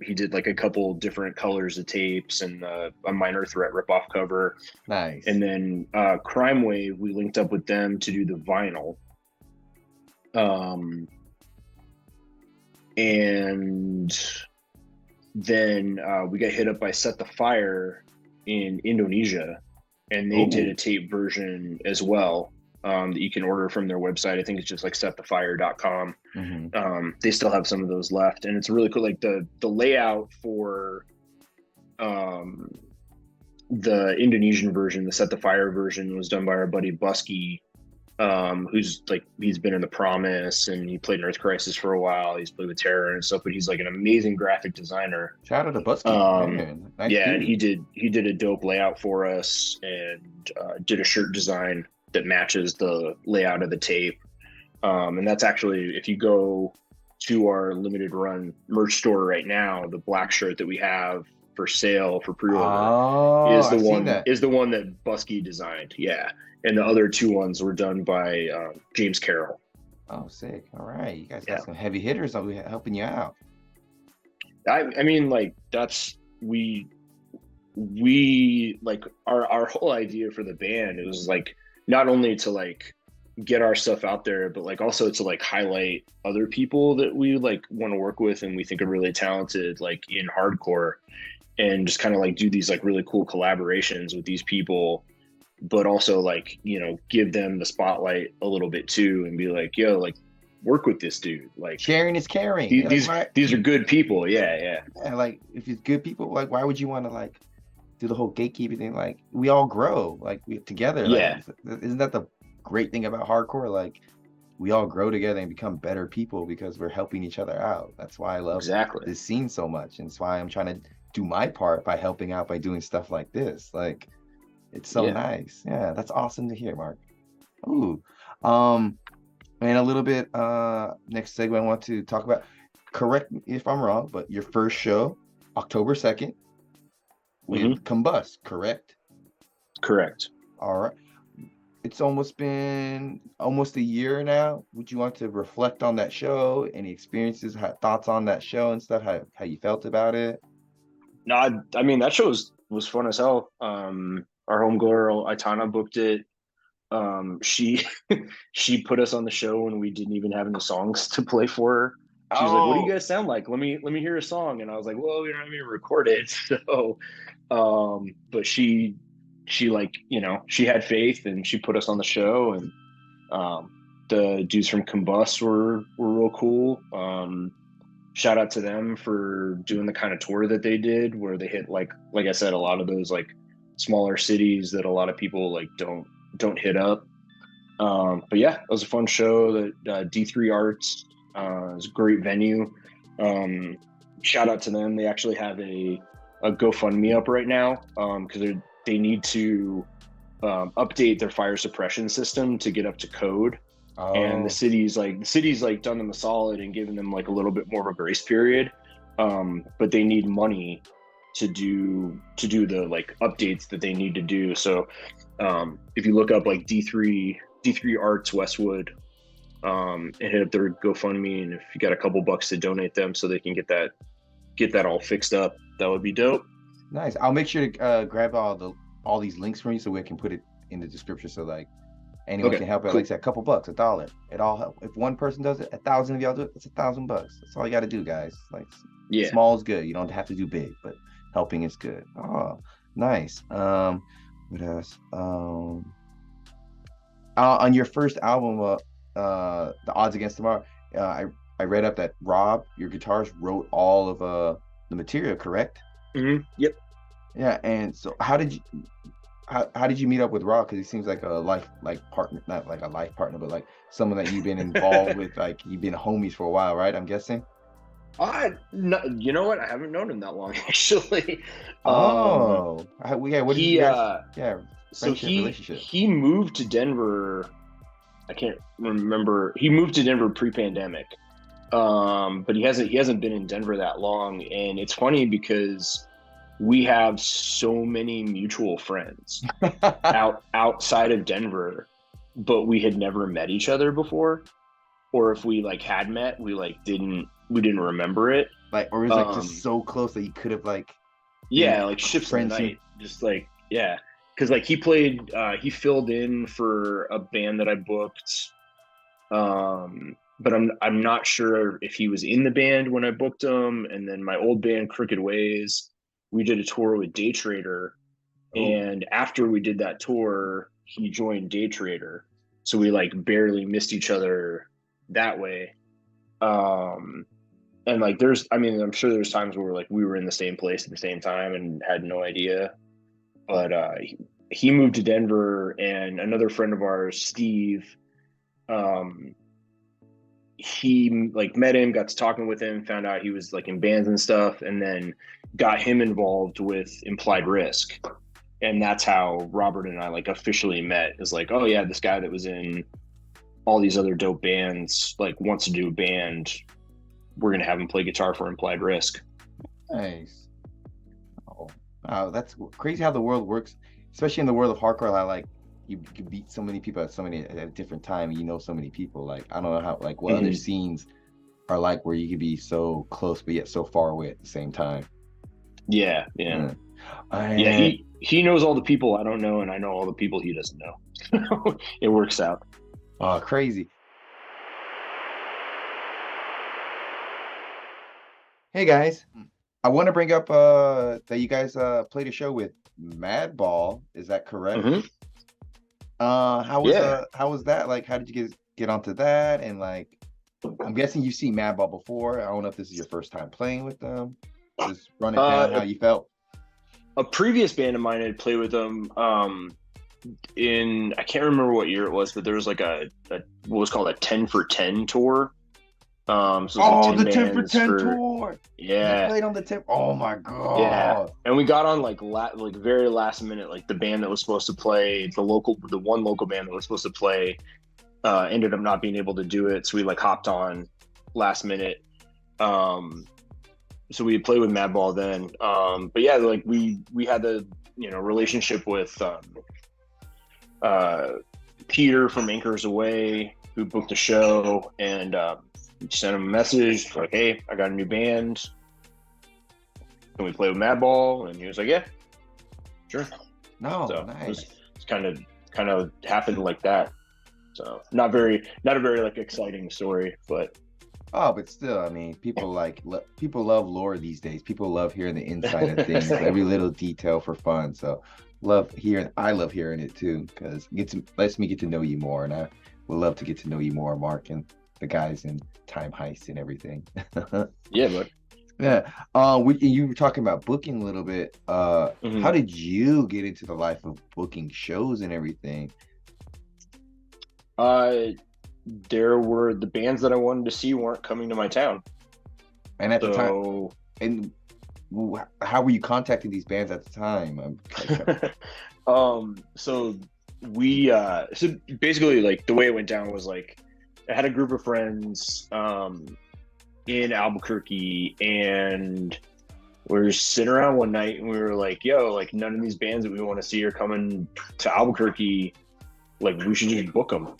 Speaker 2: He did like a couple different colors of tapes and a Minor Threat ripoff cover.
Speaker 1: Nice.
Speaker 2: And then Crime Wave, we linked up with them to do the vinyl. And then we got hit up by Set the Fire in Indonesia, and they did a tape version as well. That you can order from their website. I think it's just like setthefire.com. They still have some of those left, and it's really cool. Like the layout for the Indonesian version, the Set the Fire version, was done by our buddy Busky, who's like, he's been in The Promise and he played in Earth Crisis for a while. He's played with Terror and stuff, but he's like an amazing graphic designer.
Speaker 1: Shout out to Busky.
Speaker 2: Nice, and he did a dope layout for us, and did a shirt design that matches the layout of the tape. And that's actually, if you go to our limited run merch store right now, the black shirt that we have for sale for pre-order is the one that Busky designed. Yeah. And the other two ones were done by James Carroll.
Speaker 1: Oh, sick. All right. You guys got some heavy hitters helping you out.
Speaker 2: I mean, like, that's, we like our whole idea for the band, it was like, not only to like get our stuff out there, but like also to like highlight other people that we like want to work with and we think are really talented, like in hardcore, and just kind of like do these like really cool collaborations with these people, but also like, give them the spotlight a little bit too, and be like, yo, like, work with this dude. Like,
Speaker 1: sharing is caring.
Speaker 2: These are good people. Yeah.
Speaker 1: Like, if it's good people, like, why would you want to like do the whole gatekeeping thing? Like, we all grow, like, we together.
Speaker 2: Yeah.
Speaker 1: Like, isn't that the great thing about hardcore? Like, we all grow together and become better people because we're helping each other out. That's why I love this scene so much, and that's why I'm trying to do my part by helping out by doing stuff like this. Like, it's so
Speaker 2: Yeah.
Speaker 1: nice. Yeah, that's awesome to hear, Mark. Ooh. Um, and a little bit next segue I want to talk about, correct me if I'm wrong, but your first show, October 2nd, with Combust, correct?
Speaker 2: Correct.
Speaker 1: All right. It's almost been almost a year now. Would you want to reflect on that show? Any experiences, thoughts on that show and stuff? How you felt about it?
Speaker 2: No, I mean that show was fun as hell. Our homegirl Aitana booked it. She she put us on the show when we didn't even have any songs to play for her. She was like, "What do you
Speaker 1: Oh,
Speaker 2: guys sound like? Let me hear a song." And I was like, "Well, we don't have any recorded." So, but she like she had faith and she put us on the show. And the dudes from Combust were real cool. Shout out to them for doing the kind of tour that they did, where they hit like I said, a lot of those like smaller cities that a lot of people like don't hit up. But yeah, it was a fun show. That D3 Arts is a great venue. Shout out to them. They actually have a GoFundMe up right now because they need to update their fire suppression system to get up to code. And the city's like done them a solid and given them like a little bit more of a grace period. But they need money to do the like updates that they need to do. So if you look up like D3 Arts Westwood and hit up their GoFundMe, and if you got a couple bucks to donate them so they can get that all fixed up, that would be dope.
Speaker 1: Nice. I'll make sure to grab all these links from you so we can put it in the description so like anyone can help out. Cool. Like I said, a couple bucks, $1. It all help. If one person does it, 1,000 of y'all do it, it's $1,000. That's all you got to do, guys. Like, yeah, small is good. You don't have to do big, but helping is good. Oh, nice. What else? On your first album, The Odds Against Tomorrow, I read up that Rob, your guitarist, wrote all of the material, correct?
Speaker 2: Yep.
Speaker 1: Yeah, and so how did you meet up with Rob? Because he seems like a life partner, not like a life partner, but like someone that you've been involved with, like you've been homies for a while, right? I'm guessing.
Speaker 2: You know what? I haven't known him that long actually.
Speaker 1: What did you guys? Yeah.
Speaker 2: So he moved to Denver. I can't remember. He moved to Denver pre-pandemic, but he hasn't been in Denver that long. And it's funny because we have so many mutual friends outside of Denver, but we had never met each other before. Or if we like had met, we didn't remember it.
Speaker 1: Like, or it was like just so close that you could have like
Speaker 2: like ships in the night, just like because like he filled in for a band that I booked, but I'm not sure if he was in the band when I booked him. And then my old band Crooked Ways, we did a tour with Day Trader, and after we did that tour, he joined Day Trader, so we like barely missed each other that way. And like I'm sure there's times where like we were in the same place at the same time and had no idea. But he moved to Denver, and another friend of ours, Steve, he like met him, got to talking with him, found out he was like in bands and stuff, and then got him involved with Implied Risk. And that's how Robert and I like officially met. Is like, oh yeah, this guy that was in all these other dope bands like wants to do a band. We're gonna have him play guitar for Implied Risk.
Speaker 1: Nice. Oh, wow, that's crazy how the world works, especially in the world of hardcore. How like you can beat so many people at a different time, and you know so many people. Like I don't know how like what other scenes are like where you could be so close but yet so far away at the same time.
Speaker 2: Yeah. He knows all the people I don't know, and I know all the people he doesn't know. It works out.
Speaker 1: Oh, crazy. Hey guys, I want to bring up that you guys played a show with Madball. Is that correct? How was that? Like, how did you get onto that? And like, I'm guessing you've seen Madball before. I don't know if this is your first time playing with them. Just run it down how you felt.
Speaker 2: A previous band of mine had played with them in, I can't remember what year it was, but there was like a what was called a 10 for 10 tour So it's like 10
Speaker 1: the 10 for
Speaker 2: bands
Speaker 1: 10
Speaker 2: for
Speaker 1: tour. You
Speaker 2: yeah,
Speaker 1: played on the 10. Oh my
Speaker 2: yeah.
Speaker 1: god.
Speaker 2: And we got on like very last minute, like the band that was supposed to play, the one local band that was supposed to play ended up not being able to do it, so we like hopped on last minute. Um, so we played with Madball then. But yeah, like we had the relationship with uh, Peter from Anchors Away, who booked the show, and sent him a message like, "Hey, I got a new band. Can we play with Madball?" And he was like, "Yeah, sure."
Speaker 1: No,
Speaker 2: So
Speaker 1: nice.
Speaker 2: it's kind of happened like that. So not a very like exciting story, but
Speaker 1: Oh, but still, I mean, people people love lore these days. People love hearing the inside of things, every little detail for fun. So, I love hearing it too, because lets me get to know you more, and I would love to get to know you more, Mark, and the guys in Time Heist and everything.
Speaker 2: yeah, but
Speaker 1: Yeah. You were talking about booking a little bit. How
Speaker 2: mhm.
Speaker 1: did you get into the life of booking shows and everything?
Speaker 2: uh, there were the bands that I wanted to see weren't coming to my town,
Speaker 1: And at the time,
Speaker 2: so
Speaker 1: and how were you contacting these bands at the time?
Speaker 2: so so basically like the way it went down was like I had a group of friends in Albuquerque, and we were sitting around one night and we were like, yo, like none of these bands that we want to see are coming to Albuquerque, like we should just book them.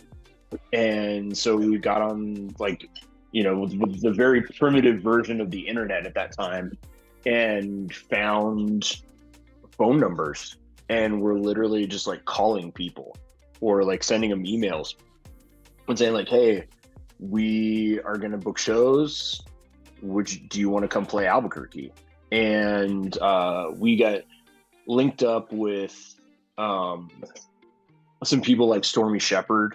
Speaker 2: And so we got on like with the very primitive version of the internet at that time, and found phone numbers, and we're literally just like calling people or like sending them emails and saying like, hey, we are going to book shows, which do you want to come play Albuquerque? And we got linked up with um, some people like Stormy Shepherd,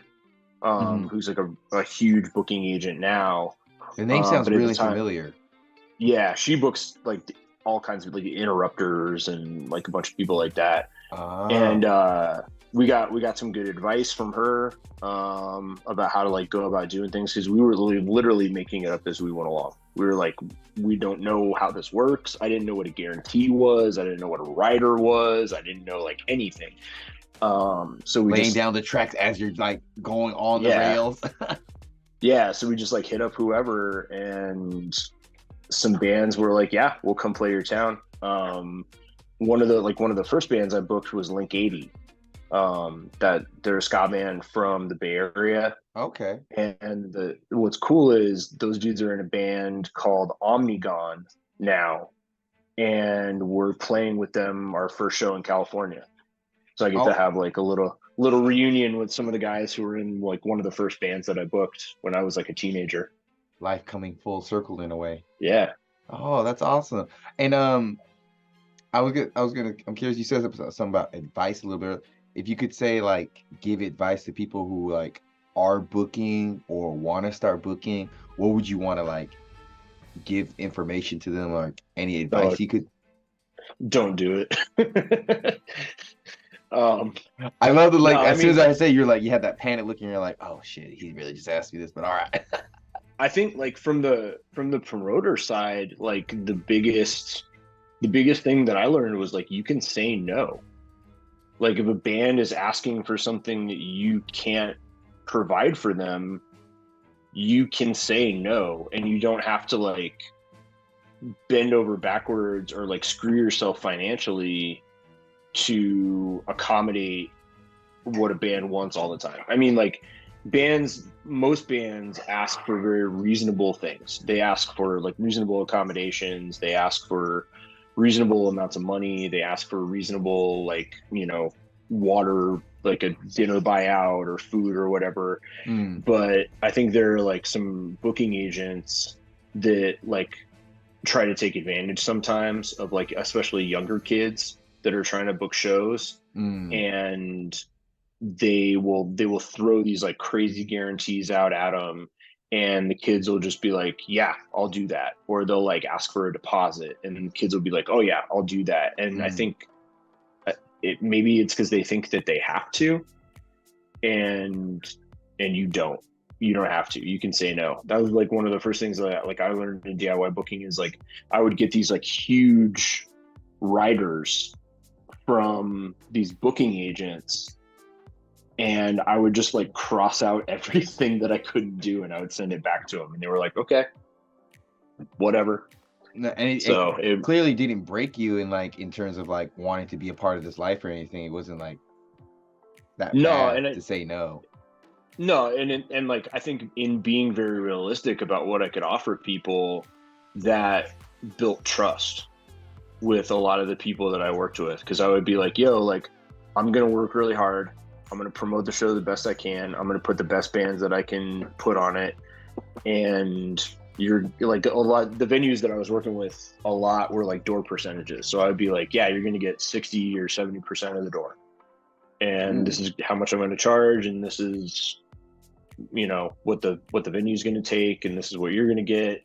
Speaker 1: Mhm.
Speaker 2: who's like a huge booking agent now.
Speaker 1: The name sounds
Speaker 2: But at the
Speaker 1: really
Speaker 2: time,
Speaker 1: familiar.
Speaker 2: yeah, she books like all kinds of like interrupters and like a bunch of people like that.
Speaker 1: Ah,
Speaker 2: And we got some good advice from her about how to like go about doing things, because we were literally making it up as we went along. We were like, we don't know how this works. I didn't know what a guarantee was. I didn't know what a rider was. I didn't know like anything. So we
Speaker 1: laying
Speaker 2: just
Speaker 1: down the tracks as you're like going on the
Speaker 2: yeah
Speaker 1: rails.
Speaker 2: yeah. So we just like hit up whoever, and some bands were like, yeah, we'll come play your town. One of the first bands I booked was Link 80. That they're a ska band from the Bay Area.
Speaker 1: Okay.
Speaker 2: And what's cool is those dudes are in a band called Omnigon now, and we're playing with them our first show in California. So I get to
Speaker 1: Oh,
Speaker 2: have like a little reunion with some of the guys who were in like one of the first bands that I booked when I was like a teenager.
Speaker 1: life coming full circle in a way.
Speaker 2: Yeah.
Speaker 1: Oh, that's awesome. And I'm curious. You said something about advice a little bit. If you could say like give advice to people who like are booking or want to start booking, what would you want to like give information to them, or any
Speaker 2: So
Speaker 1: advice you could?
Speaker 2: don't do it. um,
Speaker 1: I love the
Speaker 2: no,
Speaker 1: like
Speaker 2: I
Speaker 1: as soon as
Speaker 2: mean,
Speaker 1: I say you're like you have that panic look and you're like, oh shit, he really just asked me this, but all right.
Speaker 2: I think like from the promoter side, like the biggest thing that I learned was like you can say no. Like if a band is asking for something that you can't provide for them, you can say no, and you don't have to like bend over backwards or like screw yourself financially to accommodate what a band wants all the time. I mean, like most bands ask for very reasonable things. They ask for like reasonable accommodations. They ask for reasonable amounts of money. They ask for reasonable, like, water, like a dinner buyout or food or whatever.
Speaker 1: Mm,
Speaker 2: But I think there are like some booking agents that like try to take advantage sometimes of like, especially younger kids that are trying to book shows,
Speaker 1: mm,
Speaker 2: and they will throw these like crazy guarantees out at them, and the kids will just be like, yeah, I'll do that, or they'll like ask for a deposit, and the kids will be like, oh yeah, I'll do that. And I
Speaker 1: mm.
Speaker 2: think maybe it's because they think that they have to, and you don't. you don't have to. You can say no. That was like one of the first things that I learned in DIY booking is like I would get these like huge writers from these booking agents, and I would just like cross out everything that I couldn't do, and I would send it back to them, and they were like, okay, whatever.
Speaker 1: No, and it clearly didn't break you in like in terms of like wanting to be a part of this life or anything. It wasn't like that bad to say no.
Speaker 2: No, and like I think in being very realistic about what I could offer people, that built trust with a lot of the people that I worked with, because I would be like, yo, like I'm gonna work really hard. I'm gonna promote the show the best I can. I'm gonna put the best bands that I can put on it, and you're like a lot. The venues that I was working with a lot were like door percentages, so I'd be like, yeah, you're gonna get 60 or 70% of the door, and this is how much I'm going to charge, and this is, you know, what the venue's going to take, and this is what you're going to get,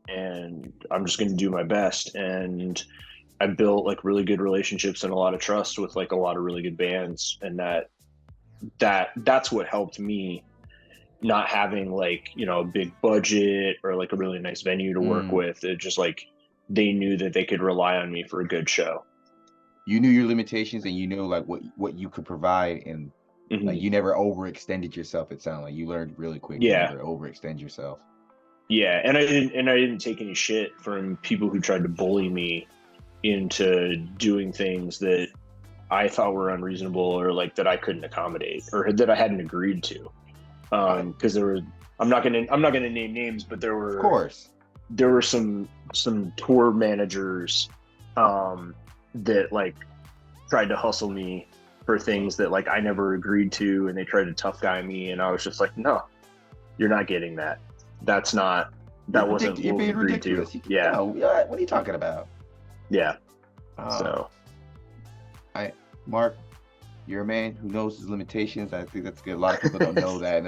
Speaker 2: and I'm just going to do my best. And I built like really good relationships and a lot of trust with like a lot of really good bands, and that's what helped me not having like, you know, a big budget or like a really nice venue to work with. It just like they knew that they could rely on me for a good show.
Speaker 1: You knew your limitations, and you knew like what you could provide, and like you never overextended yourself. It sounded like you learned really quick.
Speaker 2: Yeah.
Speaker 1: To never overextend yourself. Yeah,
Speaker 2: and I didn't take any shit from people who tried to bully me into doing things that I thought were unreasonable, or like that I couldn't accommodate, or that I hadn't agreed to. Because there were, I'm not gonna name names, but there were,
Speaker 1: of course,
Speaker 2: there were some tour managers that like tried to hustle me for things that like I never agreed to, and they tried to tough guy me, and I was just like, no, you're not getting that. That wasn't what we agreed to. Yeah.
Speaker 1: What are you talking about?
Speaker 2: Yeah.
Speaker 1: Mark, you're a man who knows his limitations. I think that's good. A lot of people don't know that, and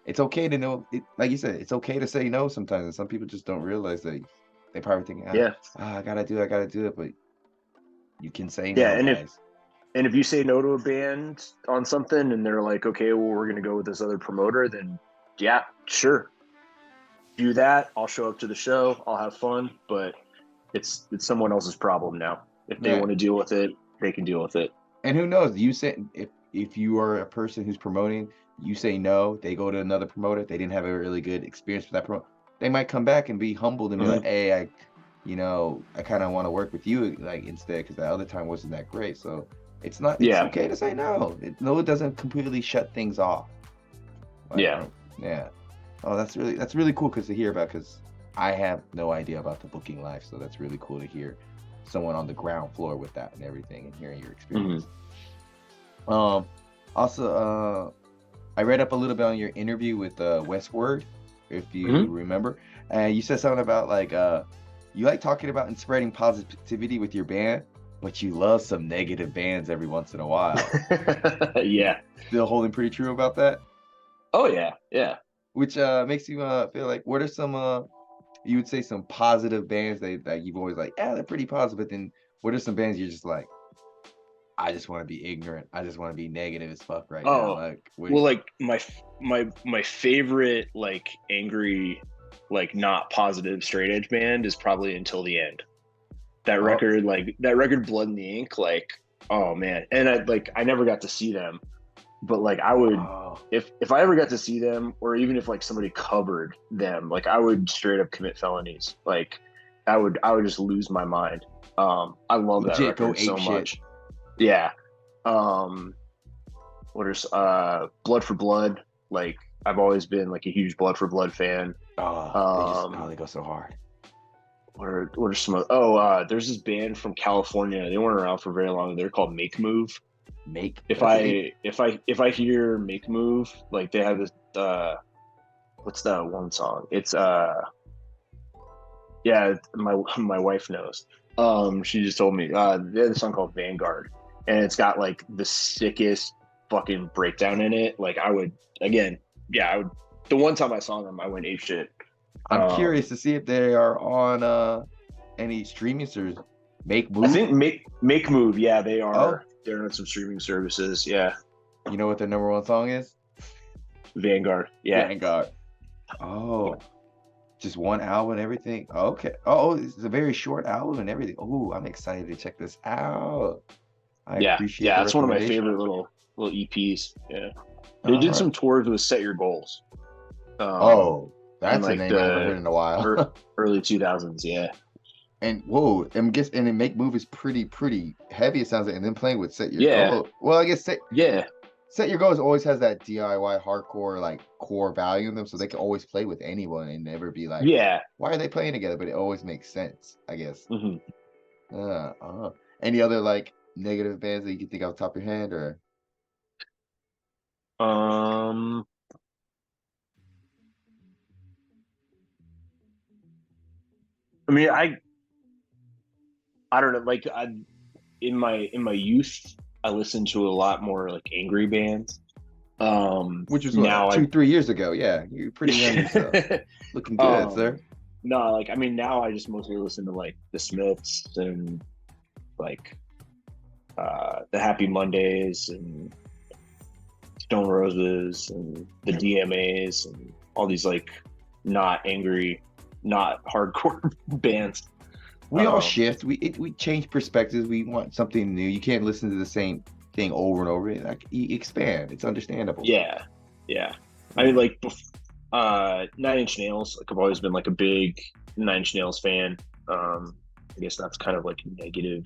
Speaker 1: it's okay to know. Like you said, it's okay to say no sometimes, and some people just don't realize that. They probably think, I gotta do it, but you can say no.
Speaker 2: Yeah, and if you say no to a band on something, and they're like, okay, well, we're gonna go with this other promoter, then yeah, sure, do that. I'll show up to the show. I'll have fun, but it's someone else's problem now. If they want to deal with it, they can deal with it.
Speaker 1: And who knows? You say if you are a person who's promoting, you say no, they go to another promoter. They didn't have a really good experience with that promoter. They might come back and be humbled and be like, hey, I kind of want to work with you like instead, because the other time wasn't that great. So it's okay to say no. It doesn't completely shut things off. Like, yeah. Oh, that's really cool to hear about, because I have no idea about the booking life. So that's really cool to hear someone on the ground floor with that and everything, and hearing your experience. Also, I read up a little bit on your interview with Westward, if you remember, and you said something about like you like talking about and spreading positivity with your band, but you love some negative bands every once in a while.
Speaker 2: Yeah.
Speaker 1: Still holding pretty true about that?
Speaker 2: Oh yeah.
Speaker 1: Which makes you feel like, what are some you would say some positive bands that you've always like, they're pretty positive, but then what are some bands you're just like, I just want to be ignorant, I just want to be negative as fuck right now? Like,
Speaker 2: well, like my favorite like angry, like not positive straight edge band is probably Until the End. That record, like that record Blood in the Ink, like, oh man. And I never got to see them, but like I would, if I ever got to see them, or even if like somebody covered them, like I would straight up commit felonies. Like I would just lose my mind. I love that record so much. Yeah. What is Blood for Blood? Like I've always been like a huge Blood for Blood fan.
Speaker 1: They go so hard.
Speaker 2: What are some? There's this band from California. They weren't around for very long. They're called Make Move. If I hear Make Move, like they have this what's that one song? It's my wife knows. She just told me they have a song called Vanguard, and it's got like the sickest fucking breakdown in it. Like I would the one time I saw them, I went ape shit.
Speaker 1: I'm curious to see if they are on any streaming service. Make Move?
Speaker 2: I think Make Move, yeah, they are. They're on some streaming services, yeah.
Speaker 1: You know what their number one song is?
Speaker 2: Vanguard. Yeah.
Speaker 1: Vanguard. Oh, just one album and everything. Okay. Oh, it's a very short album and everything. Oh, I'm excited to check this out. I
Speaker 2: Yeah.
Speaker 1: appreciate
Speaker 2: Yeah.
Speaker 1: the
Speaker 2: That's one of my
Speaker 1: recommendation.
Speaker 2: favorite little EPs. Yeah. They
Speaker 1: All
Speaker 2: did
Speaker 1: right.
Speaker 2: some tours with Set Your Goals.
Speaker 1: Oh,
Speaker 2: In
Speaker 1: that's a
Speaker 2: like
Speaker 1: name I haven't heard in a while.
Speaker 2: early 2000s. Yeah.
Speaker 1: And whoa, and it make movies pretty heavy. It sounds like, and then playing with Set Your
Speaker 2: Yeah.
Speaker 1: Goal. Well, I guess
Speaker 2: Yeah.
Speaker 1: Set Your Goals always has that DIY hardcore like core value in them, so they can always play with anyone and never be like,
Speaker 2: Yeah.
Speaker 1: why are they playing together? But it always makes sense, I guess.
Speaker 2: hmm
Speaker 1: Any other like negative bands that you can think off the top of your head, or
Speaker 2: Um. I mean, I don't know. Like, in my youth, I listened to a lot more like angry bands.
Speaker 1: which was what,
Speaker 2: Now
Speaker 1: 2-3 years ago? Yeah, you're pretty young yourself. Looking good, sir.
Speaker 2: No, like I mean, now I just mostly listen to like the Smiths and like the Happy Mondays and Stone Roses and the DMAs and all these like not angry, not hardcore bands.
Speaker 1: We all shift. We change perspectives. We want something new. You can't listen to the same thing over and over. Like you expand. It's understandable.
Speaker 2: Yeah, yeah. I mean, like, 9 Inch Nails. Like, I've always been like a big 9 Inch Nails fan. I guess that's kind of like negative.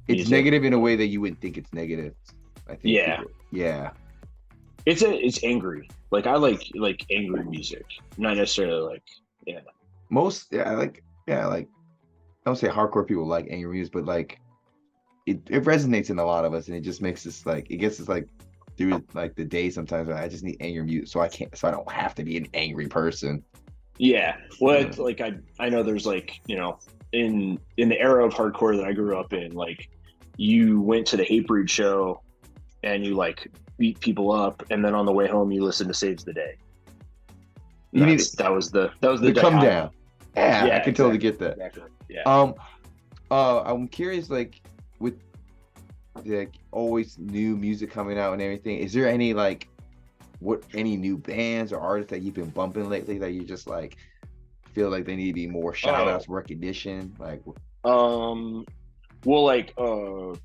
Speaker 1: It's
Speaker 2: music.
Speaker 1: negative in a way that you wouldn't think it's negative. I think.
Speaker 2: Yeah.
Speaker 1: Yeah.
Speaker 2: It's angry. Like I like angry music, not necessarily like
Speaker 1: I don't say hardcore people like angry music, but like it resonates in a lot of us, and it just makes us like, it gets us like through like the day sometimes. I just need angry music so I don't have to be an angry person.
Speaker 2: Yeah. Well, it's like I know there's like, in the era of hardcore that I grew up in, like you went to the Hatebreed show and you like beat people up, and then on the way home you listened to Saves the Day. That was the
Speaker 1: come down. Yeah,
Speaker 2: Yeah,
Speaker 1: I can totally get that.
Speaker 2: Exactly. Yeah.
Speaker 1: I'm curious, like with like always new music coming out and everything, is there any like any new bands or artists that you've been bumping lately that you just like feel like they need to be more shout outs, recognition? Like
Speaker 2: well, like so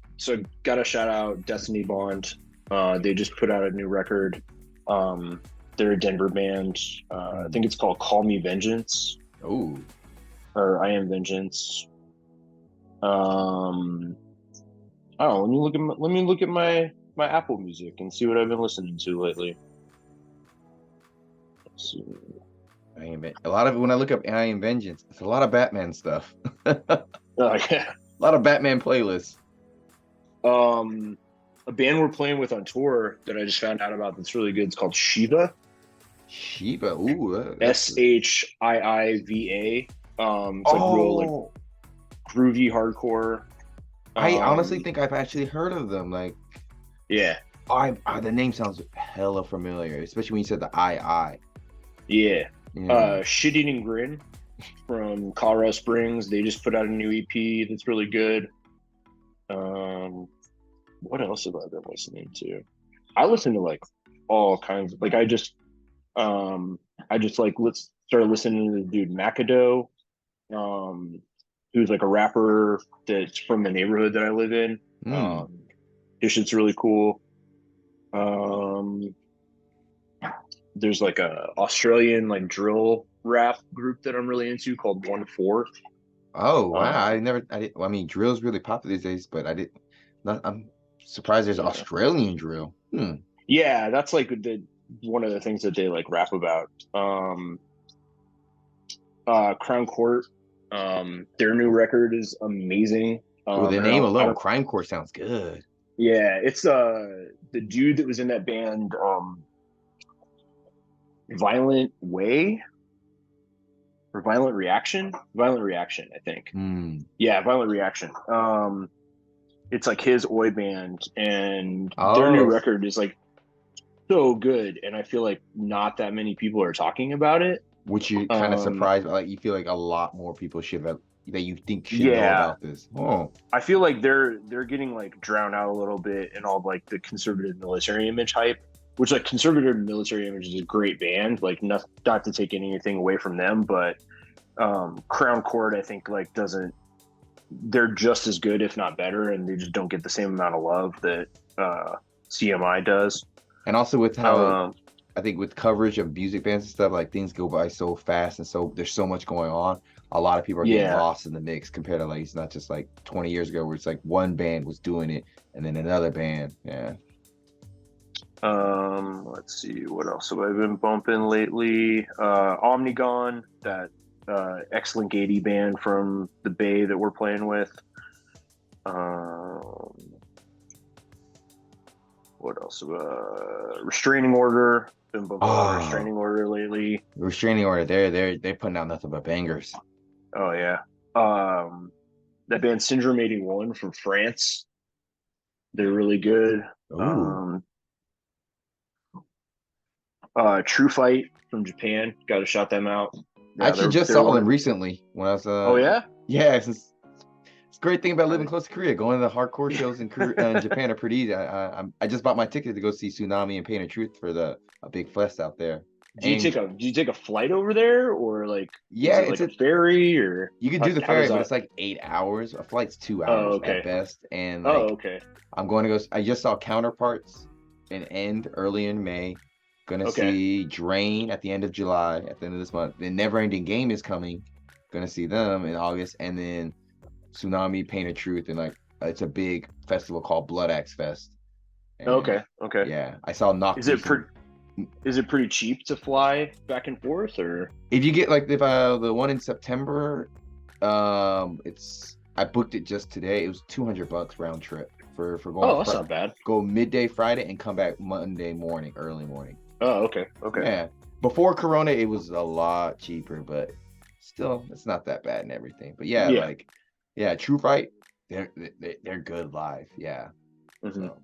Speaker 2: gotta shout out Destiny Bond. They just put out a new record. They're a Denver band. I think it's called Call Me Vengeance.
Speaker 1: Oh,
Speaker 2: or I Am Vengeance. I don't know. Let me look at my Apple Music and see what I've been listening to lately. Let's see.
Speaker 1: A lot of when I look up I Am Vengeance, it's a lot of Batman stuff.
Speaker 2: Yeah.
Speaker 1: A lot of Batman playlists.
Speaker 2: A band we're playing with on tour that I just found out about that's really good. It's called Shiva.
Speaker 1: Shiva. Ooh.
Speaker 2: SHIIVA. It's like real like groovy hardcore.
Speaker 1: I honestly think I've actually heard of them. Like,
Speaker 2: yeah.
Speaker 1: The name sounds hella familiar, especially when you said the I.
Speaker 2: Yeah. Shit Eating Grin from Colorado Springs. They just put out a new EP that's really good. What else have I been listening to? I listen to like all kinds of, like I just like started listening to the dude Macado, who's like a rapper that's from the neighborhood that I live in. His shit's really cool. There's like a Australian like drill rap group that I'm really into called 1/4.
Speaker 1: Oh wow! I mean, drill's really popular these days, but I'm surprised there's Australian drill.
Speaker 2: Yeah, that's like one of the things that they like rap about. Crown Court, their new record is amazing.
Speaker 1: Well, the name alone, Crime Court, sounds good.
Speaker 2: Yeah, it's the dude that was in that band, Violent Way or Violent Reaction, I think. Yeah, Violent Reaction. It's like his oi band, and their new record is like so good, and I feel like not that many people are talking about it,
Speaker 1: which you kind of surprised. Like you feel like a lot more people that you think should know about this.
Speaker 2: I feel like they're getting like drowned out a little bit in all like the conservative military image hype. which like Conservative Military Image is a great band. Like not to take anything away from them, but Crown Court I think like doesn't. They're just as good, if not better, and they just don't get the same amount of love that CMI does.
Speaker 1: And also with how I think with coverage of music bands and stuff, like things go by so fast and so there's so much going on. A lot of people are getting lost in the mix compared to like it's not just like 20 years ago where it's like one band was doing it and then another band. Yeah.
Speaker 2: Let's see, what else have I been bumping lately? Omnigone, that X-Link 80 band from the Bay that we're playing with. What else? Restraining Order. Been bumping Restraining Order lately.
Speaker 1: Restraining Order, they're putting out nothing but bangers.
Speaker 2: Oh yeah. That band Syndrome 81 from France. They're really good. True Fight from Japan. Got to shout them out.
Speaker 1: I actually just saw them recently when I was.
Speaker 2: Oh yeah.
Speaker 1: Yeah, it's a great thing about living close to Korea. Going to the hardcore shows in Japan are pretty easy. I just bought my ticket to go see Tsunami and Pain of Truth for a big fest out there.
Speaker 2: Do you take a flight over there, or like
Speaker 1: it's
Speaker 2: like a ferry, or
Speaker 1: you can do the ferry, but it's like 8 hours. A flight's 2 hours at best. And like, I'm going to go. I just saw Counterparts and End early in May. Gonna see Drain at the end of July, at the end of this month. Then Never Ending Game is coming. Gonna see them in August, and then Tsunami, Pain of Truth, and like it's a big festival called Blood Axe Fest. And, okay. Yeah, I saw Knock.
Speaker 2: Is it pretty cheap to fly back and forth, or
Speaker 1: if you get like the one in September, I booked it just today. It was $200 round trip for going.
Speaker 2: Oh, that's not bad.
Speaker 1: Go midday Friday and come back Monday morning, early morning.
Speaker 2: Oh, okay.
Speaker 1: Yeah, before Corona, it was a lot cheaper, but still, it's not that bad and everything. But yeah, True Fight, they're good live. Yeah.
Speaker 2: Mm-hmm.
Speaker 1: So,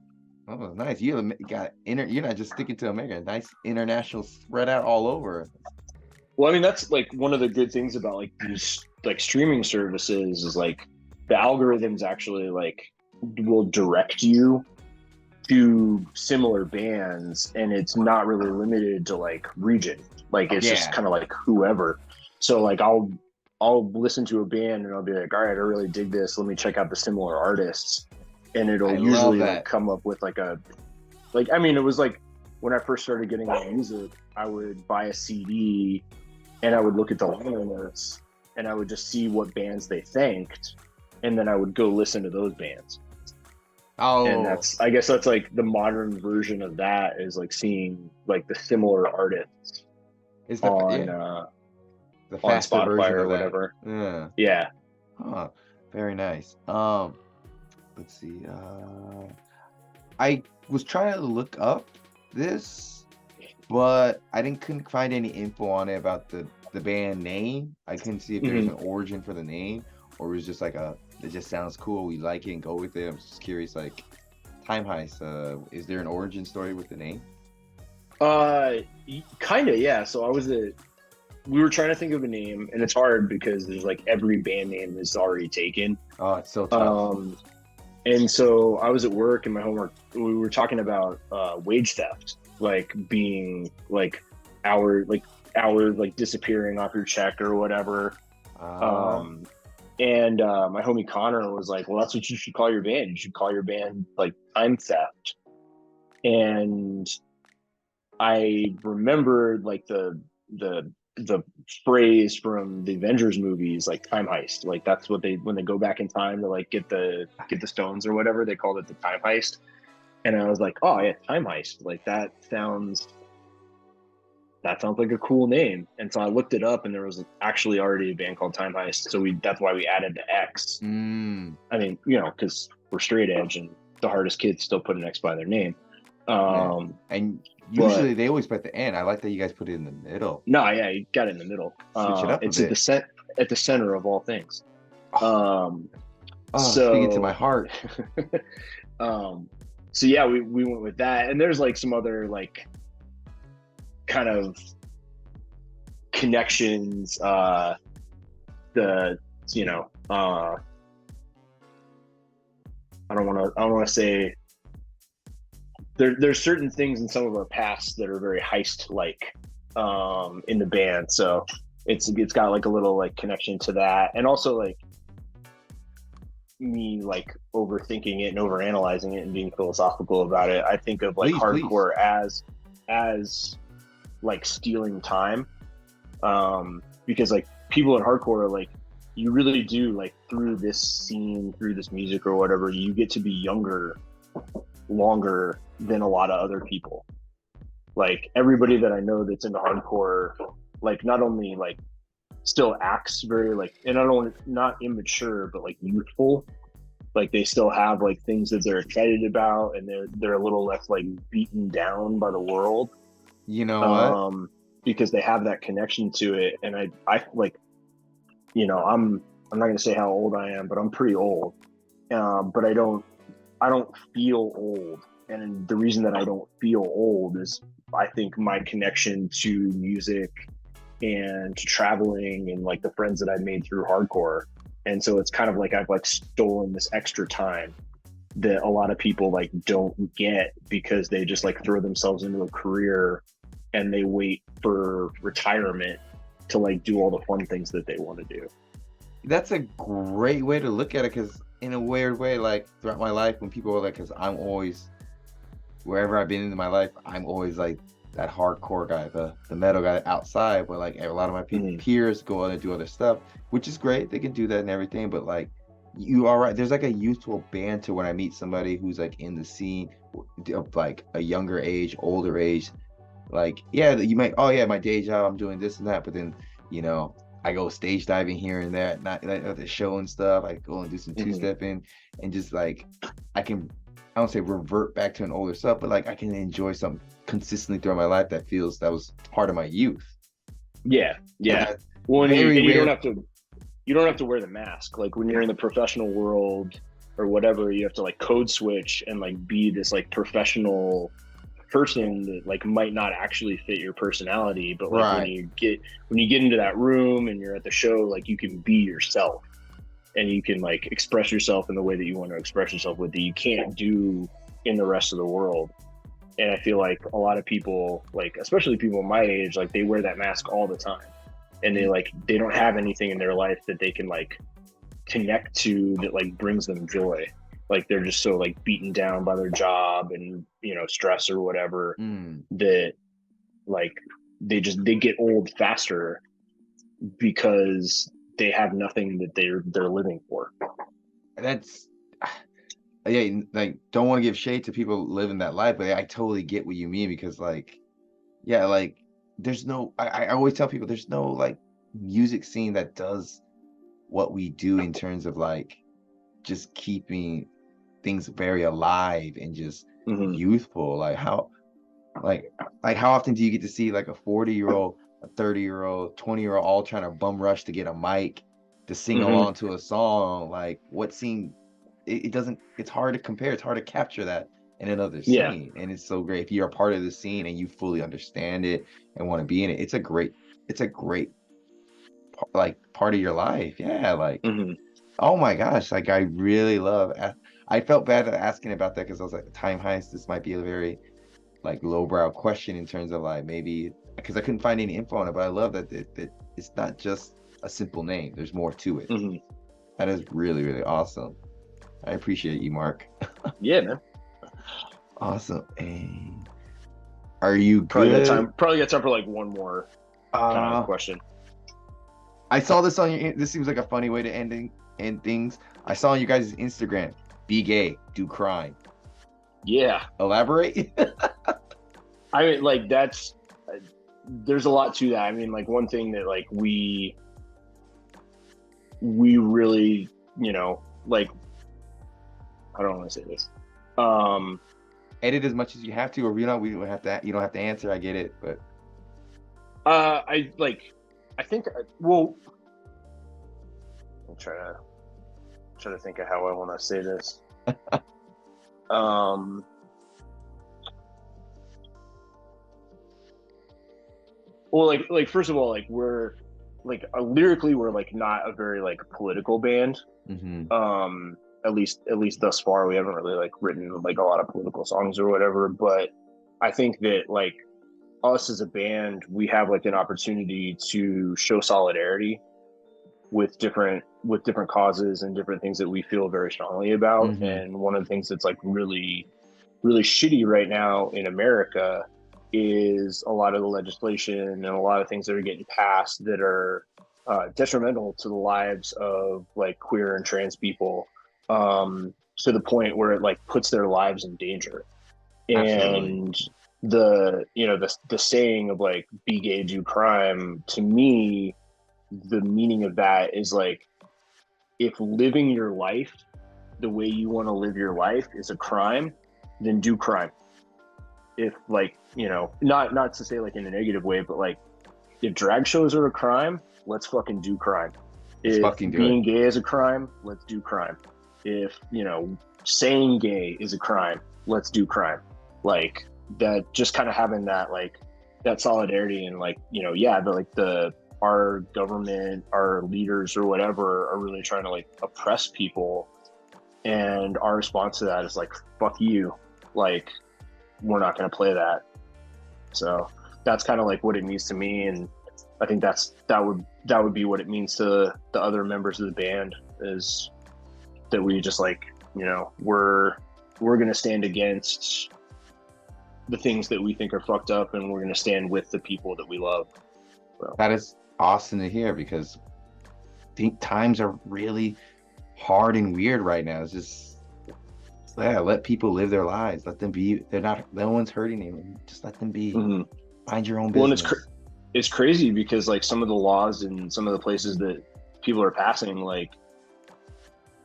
Speaker 1: oh, nice. You're not just sticking to America. Nice international spread out all over.
Speaker 2: Well, I mean, that's like one of the good things about like these like streaming services is like the algorithms actually like will direct you to similar bands, and it's not really limited to like region. Like it's just kind of like whoever. So like I'll listen to a band and I'll be like, all right, I really dig this. Let me check out the similar artists, and it'll usually like come up with like a I mean, it was like when I first started getting into music, I would buy a CD and I would look at the liner notes and I would just see what bands they thanked, and then I would go listen to those bands. Oh, and I guess that's like the modern version of that is like seeing like the similar artists on Spotify or whatever. Yeah.
Speaker 1: Huh. Very nice. Let's see. I was trying to look up this, but I couldn't find any info on it about the band name. I couldn't see if there's an origin for the name, or it was just like it just sounds cool, we like it and go with it. I'm just curious, like Time Heist, is there an origin story with the name?
Speaker 2: Kind of, yeah. So we were trying to think of a name, and it's hard because there's like every band name is already taken.
Speaker 1: Oh, it's so tough.
Speaker 2: And so I was at work in my homework, we were talking about wage theft, like being like hours like disappearing off your check or whatever. And my homie Connor was like, well, that's what you should call your band. You should call your band like Time Theft. And I remembered like the phrase from the Avengers movies, like Time Heist. Like that's what when they go back in time to like get the stones or whatever, they called it the Time Heist. And I was like, oh yeah, Time Heist. Like that sounds like a cool name. And so I looked it up, and there was actually already a band called Time Heist. So that's why we added the X. I mean, because we're straight edge, and the hardest kids still put an X by their name.
Speaker 1: And usually they always put the N. I like that you guys put it in the middle.
Speaker 2: No, yeah, you got it in the middle.
Speaker 1: Switch it up
Speaker 2: it's
Speaker 1: a bit.
Speaker 2: at the center of all things.
Speaker 1: Speaking to my heart.
Speaker 2: So yeah, we went with that, and there's like some other like kind of connections. I don't want to say there's certain things in some of our past that are very heist like in the band, so it's got like a little like connection to that, and also like me like overthinking it and overanalyzing it and being philosophical about it. I think of like
Speaker 1: Please.
Speaker 2: hardcore as like stealing time, because like people in hardcore are like, you really do like through this scene, through this music or whatever, you get to be younger longer than a lot of other people. Like everybody that I know that's into hardcore, like not only like still acts very like, and I don't want not immature, but like youthful. Like they still have like things that they're excited about, and they're a little less like beaten down by the world.
Speaker 1: You know what?
Speaker 2: Because they have that connection to it. And I like, you know, I'm not gonna say how old I am, but I'm pretty old. But I don't feel old. And the reason that I don't feel old is I think my connection to music and to traveling and like the friends that I made through hardcore. And so it's kind of like I've like stolen this extra time that a lot of people like don't get, because they just like throw themselves into a career and they wait for retirement to like do all the fun things that they want to do.
Speaker 1: That's a great way to look at it, because in a weird way, like throughout my life, when people are like, because I'm always, wherever I've been in my life, I'm always like that hardcore guy, the metal guy outside, but like a lot of my peers go on and do other stuff, which is great. They can do that and everything, but like you are right. There's like a youthful banter when I meet somebody who's like in the scene of like a younger age, older age. Like, yeah, you might, oh yeah, my day job, I'm doing this and that, but then, you know, I go stage diving here and there, not like at the show and stuff. I go and do some two-stepping, and just like I don't say revert back to an older stuff, but like I can enjoy something consistently throughout my life that was part of my youth.
Speaker 2: Yeah. Well, and you don't have to wear the mask. Like when you're in the professional world or whatever, you have to like code switch and like be this like professional person that like might not actually fit your personality, but like when you get into that room and you're at the show, like you can be yourself and you can like express yourself in the way that you want to express yourself with, that you can't do in the rest of the world. And I feel like a lot of people, like especially people my age, like they wear that mask all the time, and they don't have anything in their life that they can like connect to that like brings them joy. Like they're just so like beaten down by their job and, you know, stress or whatever, that like they get old faster because they have nothing that they're living for.
Speaker 1: That's, yeah, like don't want to give shade to people living that life, but I totally get what you mean, because like, yeah, like there's no, I always tell people there's no like music scene that does what we do in terms of like just keeping things very alive and just youthful. Like how often do you get to see like a 40-year-old, a 30-year-old, 20-year-old all trying to bum rush to get a mic to sing along to a song? Like what scene, it doesn't, it's hard to compare, it's hard to capture that in another scene. And it's so great if you're a part of the scene and you fully understand it and want to be in it. It's a great like part of your life. Yeah, like oh my gosh, like I really love, I felt bad asking about that, because I was like, Time Heist, this might be a very like lowbrow question in terms of like maybe, because I couldn't find any info on it, but I love that it's not just a simple name, there's more to it. That is really, really awesome. I appreciate you, Mark.
Speaker 2: Yeah, man.
Speaker 1: Awesome. And are you good?
Speaker 2: Probably got time for like one more kind of question.
Speaker 1: I saw this on your, this seems like a funny way to end things. I saw on you guys' Instagram, be gay, do crime.
Speaker 2: Yeah.
Speaker 1: Elaborate.
Speaker 2: I mean, like there's a lot to that. I mean, like one thing that like we really, you know, like, I don't want to say this.
Speaker 1: Edit as much as you have to, or you don't have to answer. I get it, but
Speaker 2: I think, well, I'll try to think of how I want to say this. Well, like first of all, like we're like lyrically, we're like not a very like political band. at least thus far, we haven't really like written like a lot of political songs or whatever. But I think that like us as a band, we have like an opportunity to show solidarity with different causes and different things that we feel very strongly about.
Speaker 1: Mm-hmm.
Speaker 2: And one of the things that's like really really shitty right now in America is a lot of the legislation and a lot of things that are getting passed that are detrimental to the lives of like queer and trans people, to the point where it like puts their lives in danger.
Speaker 1: Absolutely.
Speaker 2: And the saying of like be gay do crime, to me the meaning of that is like, if living your life the way you want to live your life is a crime, then do crime. If like, not to say like in a negative way, but like if drag shows are a crime, let's fucking do crime.
Speaker 1: Let's
Speaker 2: If
Speaker 1: fucking do
Speaker 2: being
Speaker 1: it.
Speaker 2: gay is a crime, let's do crime. If saying gay is a crime, let's do crime. Like that, just kind of having that like that solidarity and like our government, our leaders or whatever are really trying to like oppress people, and our response to that is like, fuck you, like we're not going to play that. So that's kind of like what it means to me, and I think that would be what it means to the other members of the band, is that we just like, we're going to stand against the things that we think are fucked up, and we're going to stand with the people that we love. So.
Speaker 1: That is awesome to hear, because I think times are really hard and weird right now. It's just, let people live their lives. Let them be. No one's hurting them. Just let them be.
Speaker 2: Mm-hmm.
Speaker 1: Find your own
Speaker 2: Well,
Speaker 1: business.
Speaker 2: and it's crazy because like some of the laws in some of the places that people are passing, like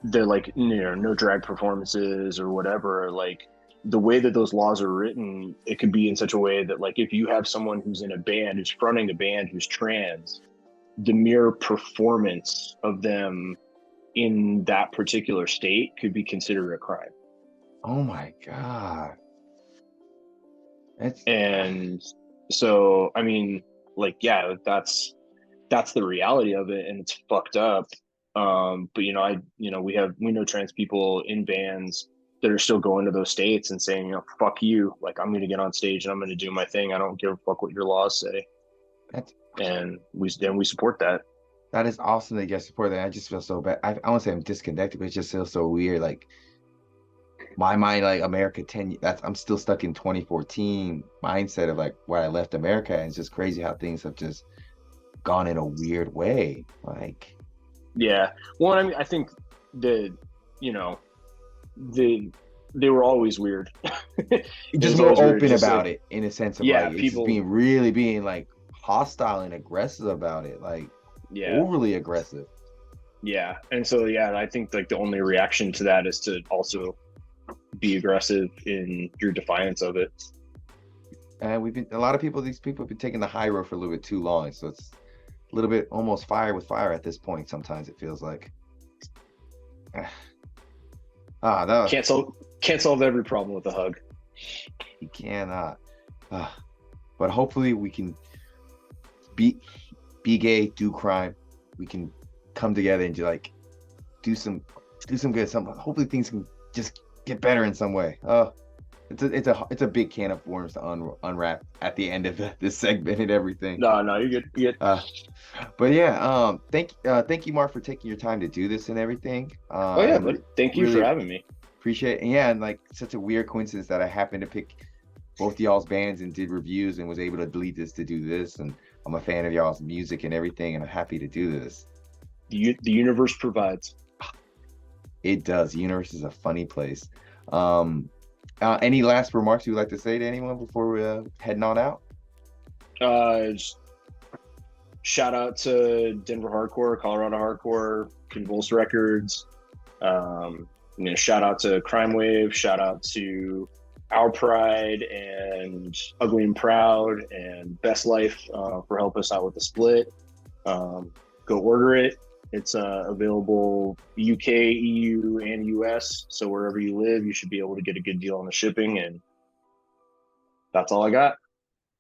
Speaker 2: they're like, no drag performances or whatever. Like the way that those laws are written, it could be in such a way that like if you have someone who's in a band, who's fronting a band, who's trans, the mere performance of them in that particular state could be considered a crime.
Speaker 1: Oh my God.
Speaker 2: And so, I mean, like, yeah, that's the reality of it, and it's fucked up. But we know trans people in bands that are still going to those states and saying, fuck you, like I'm gonna get on stage and I'm gonna do my thing. I don't give a fuck what your laws say. And we support that.
Speaker 1: That is awesome that you guys support that. I just feel so bad. I won't say I'm disconnected, but it just feels so weird. Like my mind, like America 10, I'm still stuck in 2014 mindset of like where I left America. And it's just crazy how things have just gone in a weird way. Like,
Speaker 2: yeah. Well, I mean, I think that, they were always weird.
Speaker 1: just more open about it, in a sense of like
Speaker 2: people
Speaker 1: it's being like hostile and aggressive about it, like overly aggressive.
Speaker 2: Yeah. And so I think like the only reaction to that is to also be aggressive in your defiance of it.
Speaker 1: And these people have been taking the high road for a little bit too long, so it's a little bit almost fire with fire at this point. Sometimes it feels like no,
Speaker 2: can't solve every problem with a hug.
Speaker 1: You cannot. But hopefully we can be gay, do crime. We can come together and do some good. Hopefully things can just get better in some way. It's a big can of worms to unwrap at the end of this segment and everything.
Speaker 2: No, you're good.
Speaker 1: But yeah, thank you, Mark, for taking your time to do this and everything.
Speaker 2: But thank you for having me.
Speaker 1: Appreciate it. Yeah, and like such a weird coincidence that I happened to pick both y'all's bands and did reviews and was able to delete this to do this. And I'm a fan of y'all's music and everything, and I'm happy to do this.
Speaker 2: The universe provides.
Speaker 1: It does. The universe is a funny place. Any last remarks you'd like to say to anyone before we're heading on out?
Speaker 2: Just shout out to Denver Hardcore, Colorado Hardcore, Convulse Records. Shout out to Crime Wave. Shout out to Our Pride and Ugly and Proud and Best Life for helping us out with the split. Go order it. It's available UK, EU, and US. So wherever you live, you should be able to get a good deal on the shipping. And that's all I got.